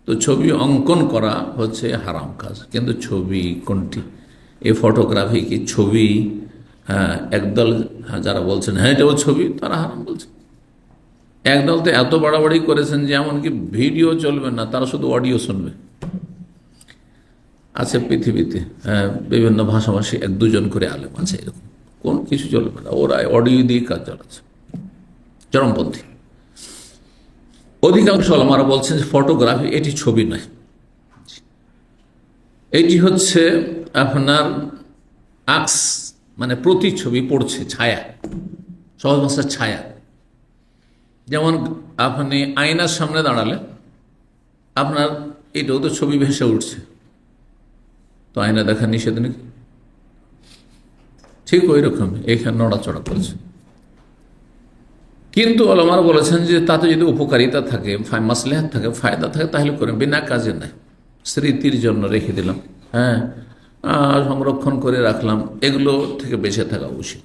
তো ছবি অঙ্কন করা হচ্ছে হারাম কাজ, কিন্তু ছবি কোনটি? এই ফটোগ্রাফি কি ছবি? হ্যাঁ, একদল যারা বলছেন হ্যাঁ এটাও ছবি, তারা হারাম বলছে। একদল তো এত বাড়াবাড়ি করেছেন যে এমনকি ভিডিও চলবে না, তারা শুধু অডিও শুনবে। আছে পৃথিবীতে বিভিন্ন ভাষাভাষী এক দুজন করে আলেম আছে, এরকম কোন কিছু চলবে না, ওরা অডিও দিয়ে কাজ চালাচ্ছে, চরমপন্থী। অধিকাংশ আলেমারা বলছেন যে ফটোগ্রাফি এটি ছবি নয়, এটি হচ্ছে আপনার আক্স, মানে প্রতিছবি পড়ছে, ছায়া, সহজ ভাষার ছায়া। যেমন আপনি আয়নার সামনে দাঁড়ালে আপনার এটাও তো ছবি ভেসে উঠছে, তো আয়না দেখা নিষেধ নাকি? ঠিক ওই রকম এখানে নড়াচড়া করছে। কিন্তু ওলামারা বলেছেন যে তাতে যদি উপকারিতা থাকে, মাসলেহাত থাকে, ফায়দা থাকে, তাহলে করে, বিনা কাজে নাই, স্মৃতির জন্য রেখে দিলাম, হ্যাঁ সংরক্ষণ করে রাখলাম, এগুলো থেকে বেঁচে থাকা উচিত।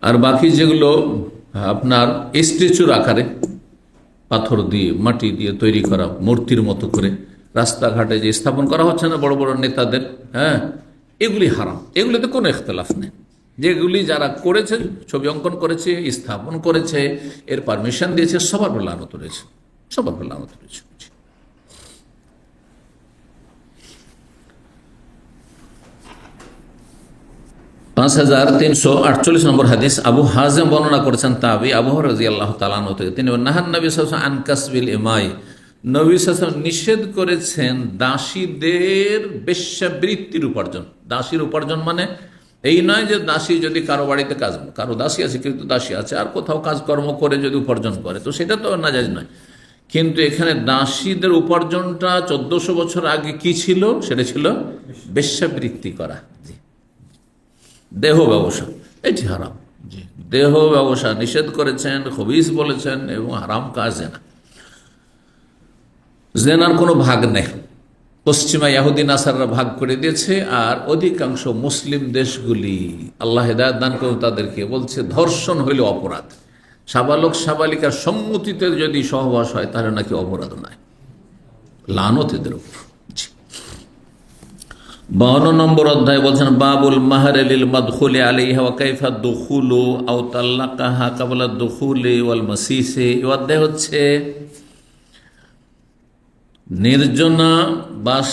আর বাকি যেগুলো আপনার স্ট্যাচুর আকারে পাথর দিয়ে, মাটি দিয়ে তৈরি করা মূর্তির মতো করে রাস্তাঘাটে যে স্থাপন করা হচ্ছে না বড় বড় নেতাদের, হ্যাঁ এগুলি হারাম, এগুলিতে কোনো ইখতিলাফ নেই। যেগুলি যারা করেছে, ছবি অঙ্কন করেছে, স্থাপন করেছে, এর পারমিশন দিয়েছে, সবার উপর লানত রয়েছে, সবার উপর লানত রয়েছে। 5348 নম্বর হাদিস, আবু হাজেম বর্ণনা করেছেন তাবি আবু হুরায়রা রাদিয়াল্লাহু তাআলা আনহু থেকে, তিনি নাহান নবী সাল্লাল্লাহু আলাইহি ওয়াসাল্লাম আন কাসবিল ইমাই, নবী সাল্লাল্লাহু আলাইহি ওয়াসাল্লাম নিষেধ করেছেন দাসীদের বেশ্যাবৃত্তির উপার্জন। দাসীর উপার্জন মানে এই নয় যে দাসী যদি কারো বাড়িতে কাজ, কারো দাসী আছে, কিন্তু দাসী আছে আর কোথাও কাজকর্ম করে যদি উপার্জন করে, তো সেটা তো নাজায়েজ নয়। কিন্তু এখানে দাসীদের উপার্জনটা 1400 বছর আগে কি ছিল? সেটা ছিল বেশ্যাবৃত্তি করা, দেহ ব্যবসা, এটি হারাম। জি, দেহ ব্যবসা নিষেধ করেছেন, খবিস বলেছেন, এবং হারাম কাজ জেনা। জেনার কোনো ভাগ নেই, পশ্চিমা ইহুদি নাসাররা ভাগ করে দিয়েছে, আর অধিকাংশ মুসলিম দেশগুলি, আল্লাহ হেদায়েত দান করে তাদেরকে, বলছে ধর্ষণ হইলে অপরাধ, সাবালক সাবালিকার সম্মতিতে যদি সহবাস হয় তাহলে নাকি অপরাধ নয়, লানত এদের উপর। 52 নম্বর অধ্যায় বলছেন বাবুল মাহর লিল মাদখুলি আলাইহা ওয়া কাইফা দুখুলু আও তাল্লাকাহা ক্বাবলা দুখুলি ওয়াল মাসিসি। এই অধ্যায় হচ্ছে নির্জনা বাস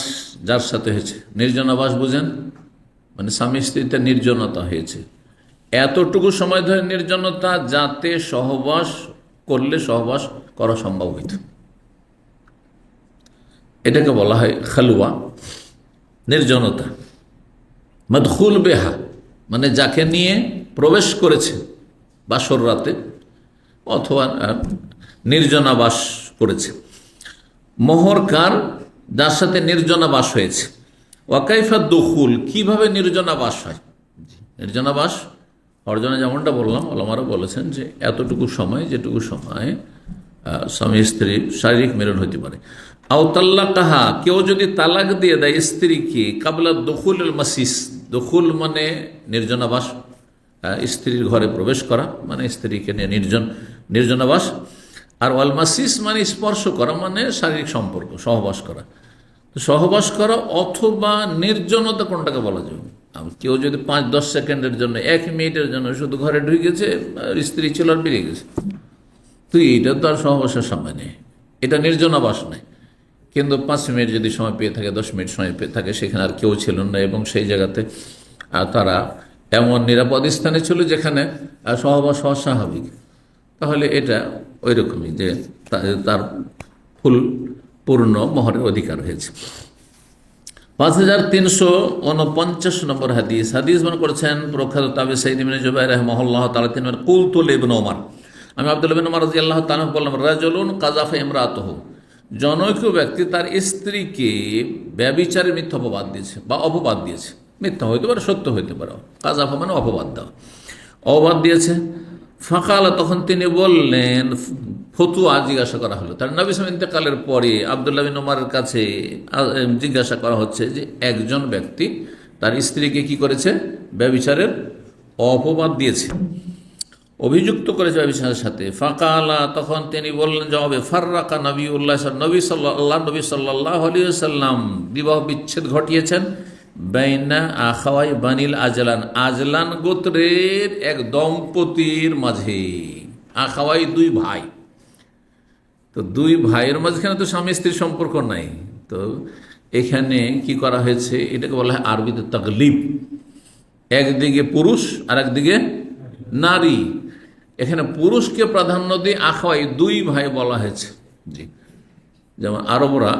যার সাথে হয়েছে, নির্জনা বাস বুঝেন, মানে স্বামী স্ত্রীতে নির্জনতা হয়েছে, এতটুকু সময় ধরে নির্জনতা যাতে সহবাস করলে সহবাস করা সম্ভব হইত, এটাকে বলা হয় খালুয়া, নির্জনতা। মাদখুল বেহা মানে যাকে নিয়ে প্রবেশ করেছে বাসর রাতে, অথবা নির্জনা বাস করেছে। মোহর কার? যার সাথে নির্জনা বাস হয়েছে। ওয়াকাইফা দুখুল, কিভাবে নির্জনা বাস হয়? নির্জনা বাস অর্জনে যেমনটা বললাম, ওলামারা বলেছেন যে এতটুকু সময়, যেটুকু সময় স্বামী স্ত্রী শারীরিক মিলন হতে পারে। আওতাল্লাকাহা, কেউ যদি তালাক দিয়ে দেয় স্ত্রীকে, কাবলা দখুল মাসিস, দখুল মানে নির্জনাবাস, স্ত্রীর ঘরে প্রবেশ করা মানে স্ত্রীকে নিয়ে নির্জনাবাস, আর ওয়াল মাসিস মানে স্পর্শ করা মানে শারীরিক সম্পর্ক, সহবাস করা। সহবাস করা অথবা নির্জনতা কোনটাকে বলা যায়? কেউ যদি 5-10 সেকেন্ডের জন্য, 1 মিনিটের জন্য শুধু ঘরে ঢুকেছে, স্ত্রী ছিল আর বেরিয়ে গেছে, তো এইটা তো আর সহবাসের সময় নেই, এটা নির্জনাবাস নেই। কিন্তু 5 মিনিট যদি সময় পেয়ে থাকে, 10 মিনিট সময় পেয়ে থাকে, সেখানে আর কেউ ছিল না, এবং সেই জায়গাতে তারা এমন নিরাপদ স্থানে ছিল যেখানে সহবাস হওয়া স্বাভাবিক, তাহলে এটা ওই রকমই যে তার পূর্ণ মোহরের অধিকার হয়েছে। 5349 নম্বর হাদিস। হাদিস বর্ণনা করেছেন প্রখ্যাত তাবী সাঈদ ইবনে জুবাইর রাহিমাহুল্লাহ তাআলা। তিনি বলেন, কুলতু লিবনে ওমর, আমি আব্দুল্লাহ ইবনে ওমর রাদিয়াল্লাহু তাআলা বললাম, রাজুলুন কাযাফা ইমরাতাহু, জনৈক ব্যক্তি তার স্ত্রীকে ব্যভিচারের মিথ্যা অপবাদ দিয়েছে বা অপবাদ দিয়েছে। মিথ্যা হইতে পারে, সত্য হইতে পারে। কাযাফা মানে অপবাদ দেওয়া, অপবাদ দিয়েছে। ফাকালা, তখন তিনি বললেন, ফতুয়া জিজ্ঞাসা করা হলো। তার নবী সাল্লাল্লাহু আলাইহি ওয়াসাল্লাম ইন্তেকালের পরে আব্দুল্লাহ বিন ওমরের কাছে জিজ্ঞাসা করা হচ্ছে যে একজন ব্যক্তি তার স্ত্রীকে কি করেছে? ব্যভিচারের অপবাদ দিয়েছে, অভিযুক্ত করেছে ব্যভিচারের সাথে। ফাকালা, তখন তিনি বললেন জবাবে, ফাররাকা নবিউল্লাহ, নবী সাল্লাল্লাহু আলাইহি ওয়াসাল্লাম বিবাহ বিচ্ছেদ ঘটিয়েছেন বাইনা আখাওয়াই বানিল আজলান, আজলান গোত্রের এক দম্পতির মাঝে। আখাওয়াই দুই ভাই, তো দুই ভাইয়ের মাঝখানে তো স্বামী স্ত্রীর সম্পর্ক নাই। তো এখানে কি করা হয়েছে, এটাকে বলা হয় আরবিতে তাগলিব। একদিকে পুরুষ আর একদিকে নারী। এখানে পুরুষকে প্রাধান্য দিয়ে আখাওয়াই দুই ভাই বলা হয়েছে। জি, যেমন আরবরা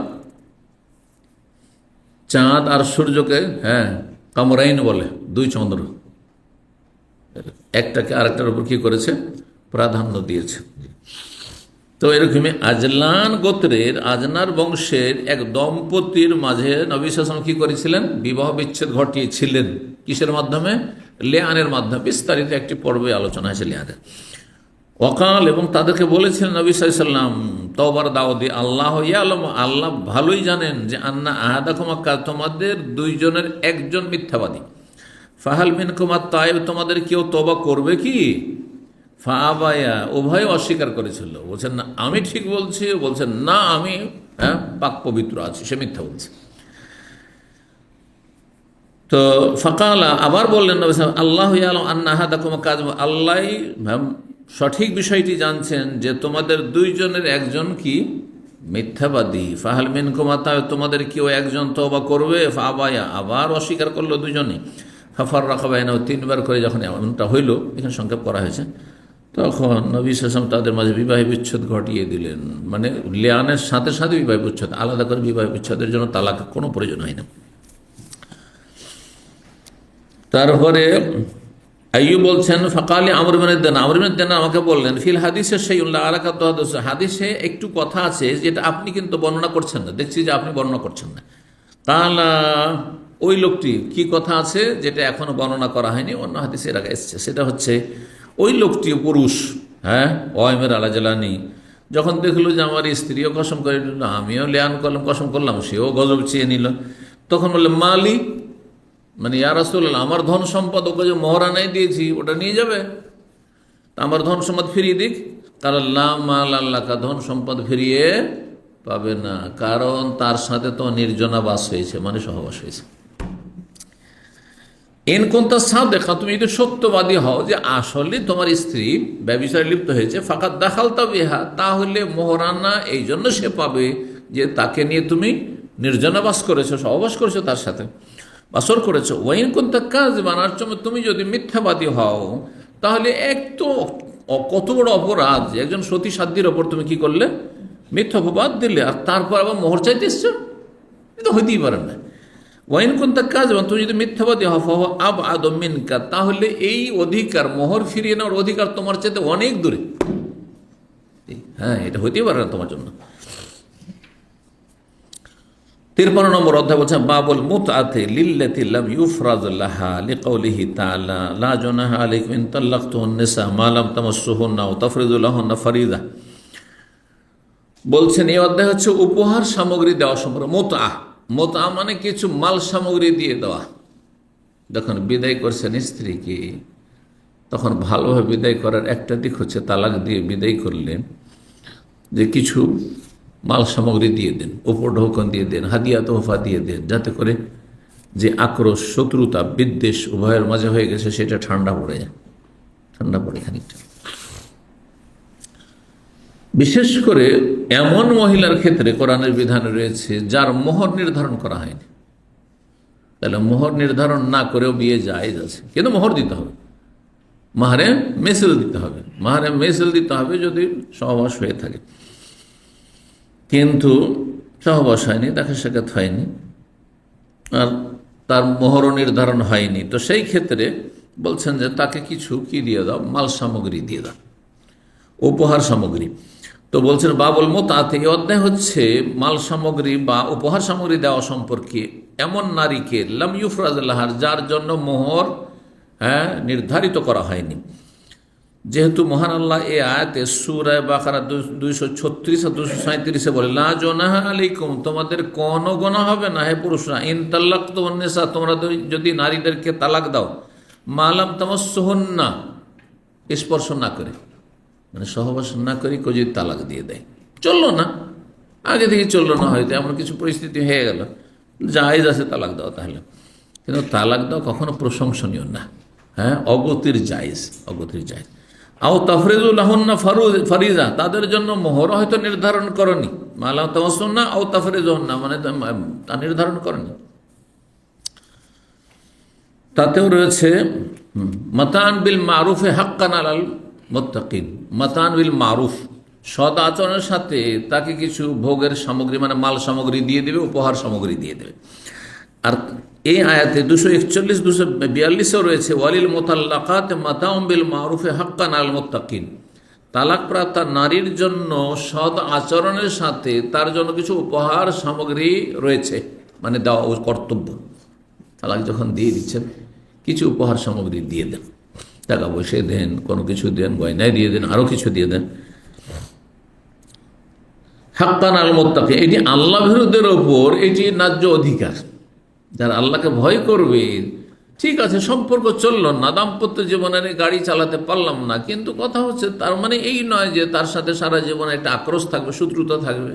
চাঁদ আর সূর্যকে কামরাইন বলে, দুই চন্দ্র, একটাকে আরেকটার উপর কি করেছে? প্রাধান্য দিয়েছে। তো এরকমই আজলান গোত্রের, আজনার বংশের এক দম্পতির মাঝে নবী সাল্লাল্লাহু আলাইহি ওয়াসাল্লাম কি করেছিলেন? বিবাহ বিচ্ছেদ ঘটিয়েছিলেন। কিসের মাধ্যমে? লিআনের মাধ্যমে। বিস্তারিত একটি পর্বে আলোচনা হয়েছে লিআনের। ওয়াকাল, এবং তাদেরকে বলেছিলেন নবী সাল্লাল্লাহু আলাইহি ওয়াসাল্লাম তওবার দাওয়াত দিয়ে, আল্লাহ ইয়ালাম, আল্লাহ ভালোই জানেন যে আন্না আহাদাকুম, তোমাদের দুইজনের একজন মিথ্যাবাদী। ফাহাল মিনকুম আত-তাইব, তোমাদের কেউ তওবা করবে কি? ফাআবায়া, উভয় অস্বীকার করেছিল। বলছেন না আমি ঠিক বলছি, বলছেন না আমি পাক পবিত্র আছি, সে মিথ্যা বলছে। তো ফাকালা, আবার বললেন নবী সাল্লাল্লাহু আলাইহি ওয়াসাল্লাম, আল্লাহু ইয়ালাম আন্না আহাদাকুম কাযিব, আল্লাহ সঠিক বিষয়টি জানছেন যে তোমাদের দুইজনের একজন কি? মিথ্যাবাদী। ফাহাল মিনকুম আত-তাইব, তোমাদের কেউ একজন তওবা করবে? ফাআবায়া, আবার অস্বীকার করলো দুজনই। ফাফাররাকা বাইনাহুম, তিনবার করে যখন এমনটা হইল, এখানে সংক্ষেপ করা হয়েছে, তখন নবী সাল্লাল্লাহু আলাইহি ওয়াসাল্লাম তাদের মাঝে বিবাহ বিচ্ছেদ ঘটিয়ে দিলেন। মানে লিআনের সাথে সাথে বিবাহ বিচ্ছেদ, আলাদা করে বিবাহ বিচ্ছেদের জন্য তালাকের কোনো প্রয়োজন হয় না। তারপরে আইয়ুব বলছেন, ফাকালি আমর ইবনে দিনার, আমর ইবনে দিনার আমাকে বললেন, ফিল হাদিসে শাইউন লা আরাকা তুহাদ্দিসু, হাদিসে একটু কথা আছে যেটা আপনি কিন্তু বর্ণনা করছেন না, দেখছি যে আপনি বর্ণনা করছেন না। কালা, ওই লোকটি, কি কথা আছে যেটা এখনো বর্ণনা করা হয়নি, অন্য হাদিসে এর আগে এসেছে, সেটা হচ্ছে ওই লোকটি পুরুষ, ওয়াইমের আলা জালানি, যখন দেখলো যে আমার স্ত্রীও কসম করে নিল, আমিও লিআন করলাম, কসম করলাম, সেও গজব চেয়ে নিল, তখন বললে মালি, মানে ইয়া রাসূলুল্লাহ, আমার ধন সম্পদ ওকে যে মোহরানায় দিয়েছি ওটা নিয়ে যাবে, আমার ধন সম্পদ ফিরিয়ে দিক। তার লা মাল আল্লাহকা, ধন সম্পদ ফিরিয়ে পাবে না, কারণ তার সাথে তো নির্জনাবাস হয়েছে, মানে সহবাস হয়েছে। ইনকুনতা সাদিকা, তুমি যদি সত্যবাদী হও যে আসলে তোমার স্ত্রী ব্যভিচারে লিপ্ত হয়েছে, ফাকাদ দাখালতা বিহা, তাহলে মোহরানা এই জন্য সে পাবে যে তাকে নিয়ে তুমি নির্জনাবাস করেছো, সহবাস করেছো, তার সাথে বাসর করেছো। ওয়াইন কুনতা কাযিবান, আর তুমি যদি মিথ্যাবাদী হও, তাহলে এক তো কত বড় অপরাধ যে একজন সতী সাধ্যের ওপর তুমি কি করলে? মিথ্যা অপবাদ দিলে, আর তারপর আবার মোহর চাইতে এসছো, এটা হইতেই পারে না। ওয়াইন কুনতা কাযিবান, তুমি যদি মিথ্যাবাদী হও, ফাহুয়া আবআদু মিনকা, তাহলে এই অধিকার, মোহর ফিরিয়ে নেওয়ার অধিকার তোমার চাইতে অনেক দূরে। এটা হইতেই পারে না তোমার জন্য। 53 নম্বর অধ্যায় বলছে, বাবুল মুতআতি লিল্লাতি লাম ইউফরাজ লাহা লিকাউলিহি তাআলা লা জুনাহা আলাইকুম ইন তাল্লাকতুন নিসা মা লাম তামাসসুহুন্না ওয়া তাফরিদু লাহুন্না ফরিদা। বলছেন এই অধ্যায় হচ্ছে উপহার সামগ্রী দেওয়া সম্পর্কে। মুতআ মানে কিছু মাল সামগ্রী দিয়ে দেওয়া। যখন বিদায় করছেন স্ত্রীকে, তখন ভালোভাবে বিদায় করার একটা দিক হচ্ছে তালাক দিয়ে বিদায় করলেন যে কিছু মাল সামগ্রী দিয়ে দেন, উপঢৌকন দিয়ে দেন, হাদিয়া তোহফা দিয়ে দেন, যাতে করে যে আক্রোশ, শত্রুতা, বিদ্বেষ উভয়ের মাঝে হয়ে গেছে সেটা ঠান্ডা পড়ে যায়, ঠান্ডা পড়ে খানিকটা। বিশেষ করে এমন মহিলার ক্ষেত্রে কোরআনের বিধান রয়েছে যার মোহর নির্ধারণ করা হয়নি, তাহলে মোহর নির্ধারণ না করেও বিয়ে জায়েজ আছে, কিন্তু মোহর দিতে হবে, মাহরে মেসেল দিতে হবে, মাহরে মেসেল দিতে হবে যদি সহবাস হয়ে থাকে। কিন্তু সহবাস হয়নি, দেখা সাক্ষাৎ হয়নি, আর তার মোহরও নির্ধারণ হয়নি, তো সেই ক্ষেত্রে বলছেন যে তাকে কিছু কি দিয়ে দাও, মাল সামগ্রী দিয়ে দাও, উপহার সামগ্রী। তো বলছেন বাবুল মুতাআতে, এই অধ্যায় হচ্ছে মাল সামগ্রী বা উপহার সামগ্রী দেওয়া সম্পর্কে এমন নারীকে লাম ইউফরাজ লাহার, যার জন্য মোহর নির্ধারিত করা হয়নি। যেহেতু মহান আল্লাহ এই আয়াতে সূরা বাকারা 236 আর 237 বলে লা জুনাহা আলাইকুম, তোমাদের কোনো গুনাহ হবে না হে পুরুষরা, ইন তাল্লাকতুমুন নিসা, তোমরা যদি নারীদেরকে তালাক দাও, মালাম তামাসসুহুন্না, স্পর্শ না করে, মানে সহবাস না করে কেউ যদি তালাক দিয়ে দেয়, চললো না, আগে থেকে চললো না, হয়তো এমন কিছু পরিস্থিতি হয়ে গেল, জায়েজ আছে তালাক দাও, তাহলে কিন্তু তালাক দাও কখনো প্রশংসনীয় না, অগতির জায়েজ, অগতির জায়েজ। আও তাফরিজুল লাহুন্না ফারিজা, তাদের জন্য মোহর হয়তো নির্ধারণ করনি, মালা তামাসসুন্না আও তাফরিজুন্না, মানে তা নির্ধারণ করনি। তাতেও রয়েছে মাতান বিল মারুফে হাক্কান আলাল মুত্তাকিন, মাতান বিল মারুফ, সদ আচরণের সাথে তাকে কিছু ভোগের সামগ্রী মানে মাল সামগ্রী দিয়ে দেবে, উপহার সামগ্রী দিয়ে দেবে। আর এই আয়াতে 241 242 রয়েছে ওয়ালিল মুতাল্লাকাত মাতাউম বিল মারুফে হাক্কান আলাল মুত্তাকিন, তালাকপ্রাপ্তা নারীর জন্য সদ আচরণের সাথে তার জন্য কিছু উপহার সামগ্রী রয়েছে, মানে দেওয়া কর্তব্য। তালাক যখন দিয়ে দিচ্ছেন কিছু উপহার সামগ্রী দিয়ে দেন, টাকা পয়সা দেন, কোনো কিছু দেন, গয়নায় দিয়ে দেন, আরও কিছু দিয়ে দেন। হাক্কান আল মুত্তাকিন, এটি আল্লাহ ভীরুদের ওপর এটি ন্যায্য অধিকার। যারা আল্লাহকে ভয় করবে, ঠিক আছে সম্পর্ক চলল না, দাম্পত্য জীবনের গাড়ি চালাতে পারলাম না, কিন্তু কথা হচ্ছে তার মানে এই নয় যে তার সাথে সারা জীবনে একটা আক্রোশ থাকবে, শত্রুতা থাকবে।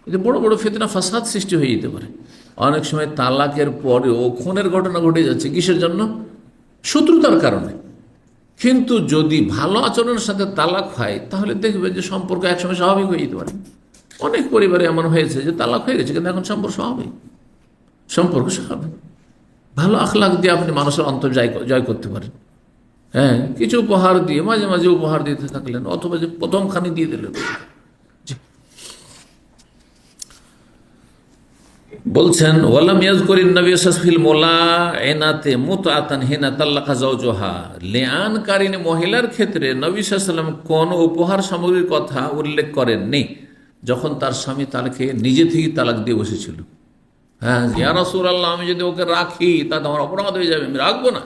এতে বড় বড় ফিতনা ফাসাদ সৃষ্টি হয়ে যেতে পারে। অনেক সময় তালাকের পরেও খুনের ঘটনা ঘটে যাচ্ছে, কিসের জন্য? শত্রুতার কারণে। কিন্তু যদি ভালো আচরণের সাথে তালাক হয়, তাহলে দেখবে যে সম্পর্ক একসময় স্বাভাবিক হয়ে যেতে পারে। অনেক পরিবারে এমন হয়েছে যে তালাক হয়ে গেছে, কিন্তু এখন সম্পর্ক স্বাভাবিক, সম্পর্ক স্বাভাবিক। ভালো আখলাক দিয়ে আপনি মানুষের অন্তর জয় করতে পারেন। কিছু উপহার দিয়ে, মাঝে মাঝে উপহার দিতে থাকলেন, অথবা যে প্রথমখানি দিয়ে দিলেন। বলছেন ওয়ালাম ইয়াজকুরিন নবী সাসফিল মুলাইনাতে মুতআতান হিনা তাল্লাকা যাওজুহা, লিআনকারিনী মহিলার ক্ষেত্রে নবী সাল্লাল্লাহু আলাইহি ওয়াসাল্লাম কোন উপহার সামগ্রীর কথা উল্লেখ করেননি যখন তার স্বামী তাকে নিজে থেকে তালাক দিয়ে বসেছিল। ইয়া রাসূলুল্লাহ, আমি যদি ওকে রাখি তাতে আমার অপরাধ হয়ে যাবে, আমি রাখবো না,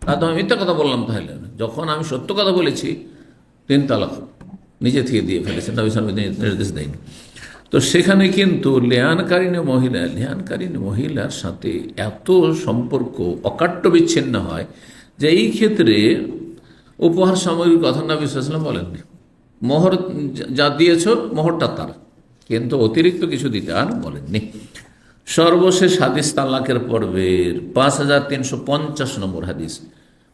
তাতে আমি মিথ্যা কথা বললাম। তাহলে যখন আমি সত্য কথা বলেছি, 3 তালাক নিজে থেকে দিয়ে ফেলেছেন, নবী সাল্লাল্লাহু আলাইহি ওয়াসাল্লাম নির্দেশ দেয়নি। তো সেখানে কিন্তু লিয়ানকারিনী মহিলার সাথে এত সম্পর্ক অকাট্য বিচ্ছিন্ন হয় যে এই ক্ষেত্রে উপহার সামগ্রীর কথা নবী সাল্লাল্লাহু আলাইহি ওয়াসাল্লাম বলেননি। মোহর যা দিয়েছ মোহরটা তার, কিন্তু অতিরিক্ত কিছু দিতে আর বলেননি। সর্বশেষ হাদিস তালাকের পর্বের 5350 নম্বর হাদিস।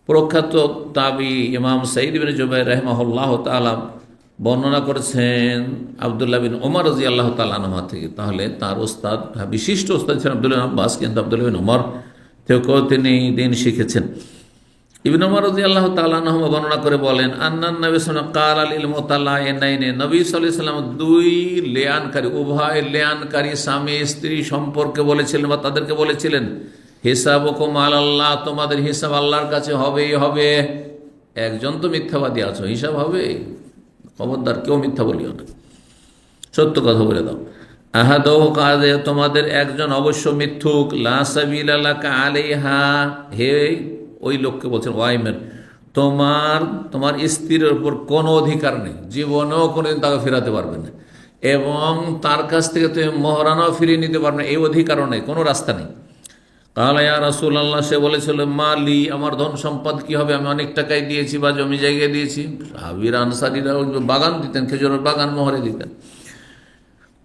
প্রখ্যাত তাবি ইমাম সাঈদ ইবনে জুবাইর রাহিমাহুল্লাহ তাআলা বর্ণনা করেছেন আব্দুল্লাহ বিন ওমর রাদিয়াল্লাহু তাআলা আনহু থেকে। তাহলে তার ওস্তাদ, বিশিষ্ট ওস্তাদ ছিলেন আব্দুল্লাহ বিন আব্বাস, কিন্তু আব্দুল্লাহ বিন ওমর থেকেও তিনি দিন শিখেছেন। ইবনে ওমর রাদিয়াল্লাহু তাআলা আনহু বর্ণনা করে বলেন, আন্নান নবী সাল্লাল্লাহু আলাইহি ওয়াসাল্লাম ক্বালা লিল মুতালাইনাইনি, নবী সাল্লাল্লাহু আলাইহি ওয়াসাল্লাম 2 লেয়ানকারী, উভয় লেয়ানকারী স্বামী স্ত্রী সম্পর্কে বলেছিলেন বা তাদেরকে বলেছিলেন, হিসাবুকুম আলাল্লাহ, তোমাদের হিসাব আল্লাহর কাছে হবেই হবে। একজন তো মিথ্যাবাদী আছো, হিসাব হবে, খবরদার কেউ মিথ্যা বলিও না, সত্য কথা বলে দাও। আহাদহ কাজে, তোমাদের একজন অবশ্য মিথ্যুক, লা সাবিলা লাকা আলাইহা, হে ওই লোককে বলছেন ওয়াইমের, তোমার স্ত্রীর উপর কোনো অধিকার নেই, জীবনেও কোনোদিন তাকে ফেরাতে পারবে না, এবং তার কাছ থেকে তুমি মোহরানাও ফিরিয়ে নিতে পারবে না, এই অধিকারও নেই, কোনো রাস্তা নেই। কালা ইয়া রাসূলুল্লাহ, সে বলেছিল মালি, আমার ধন সম্পদ কি হবে, আমি অনেক টাকাই দিয়েছি বা জমি জায়গায় দিয়েছি। সাহাবীর আনসারীরা বাগান দিতেন, খেজুরের বাগান মোহরে দিতেন।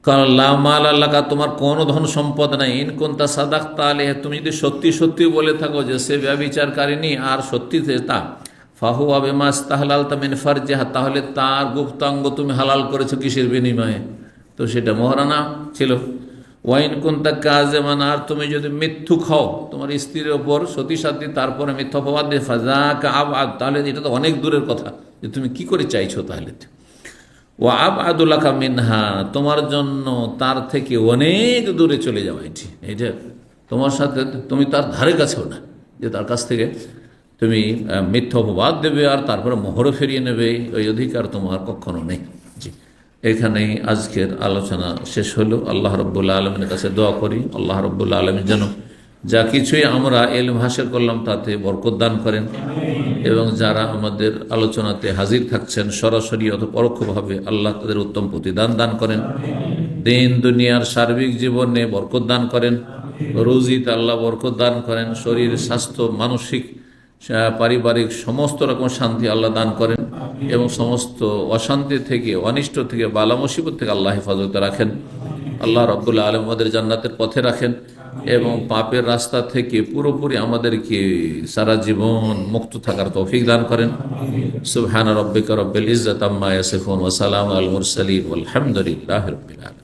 কালা মাল আল্লাহ, তোমার কোনো ধন সম্পদ নাই। ইন কুনতা সাদাকতা আলাইহি, তুমি যদি সত্যি সত্যি বলে থাকো যে সে ব্যভিচারকারিনী আর সত্যি তা, ফাহুয়া বিমা ইস্তাহলালতা মিন ফারজিহা, তাহলে তার গুপ্তাঙ্গ তুমি হালাল করেছো কিসের বিনিময়ে? তো সেটা মোহরানা ছিল। ওয়াইন কুনতা কাযিমান, আর তুমি যদি মিথ্যুক হও তোমার স্ত্রীর ওপর সতী সাথী, তারপরে মিথ্যা অপবাদ দিয়ে, ফাযাকা আবআদ, তাহলে এটা তো অনেক দূরের কথা, যে তুমি কি করে চাইছো। তাহলে ওয়া আবআদু লাকা মিনহা, তোমার জন্য তার থেকে অনেক দূরে চলে যাওয়া, এটা তোমার সাথে, তুমি তার ধারে কাছেও না যে তার কাছ থেকে তুমি মিথ্যা অপবাদ দেবে আর তারপরে মোহরে ফিরিয়ে নেবে, ওই অধিকার তোমার কখনো নেই। জি, এখানেই আজকের আলোচনা শেষ হলো। আল্লাহ রব্বুল্লা আলমের কাছে দোয়া করি, আল্লাহ রব্বুল্লা আলমের যেন যা কিছুই আমরা ইলম হাসিল করলাম তাতে বরকত দান করেন, এবং যারা আমাদের আলোচনাতে হাজির থাকছেন সরাসরি অথবা পরোক্ষভাবে, আল্লাহ তাদের উত্তম প্রতিদান দান করেন, দিন দুনিয়ার সার্বিক জীবনে বরকত দান করেন, রুজিতে আল্লাহ বরকত দান করেন, শরীর স্বাস্থ্য মানসিক পারিবারিক সমস্ত রকম শান্তি আল্লাহ দান করেন, এবং সমস্ত অশান্তি থেকে, অনিষ্ট থেকে, বালা মুসিবত থেকে আল্লাহ হেফাজতে রাখেন। আল্লাহ রাব্বুল আলামিন আমাদের জান্নাতের পথে রাখেন এবং পাপের রাস্তা থেকে পুরোপুরি আমাদেরকে সারা জীবন মুক্ত থাকার তৌফিক দান করেন। সুবহান রাব্বিকা রাব্বিল ইজ্জাতি আম্মা ইয়াসিফুন ওয়া সালামুন আলাল মুরসালিন ওয়াল হামদুলিল্লাহি রাব্বিল আলামিন।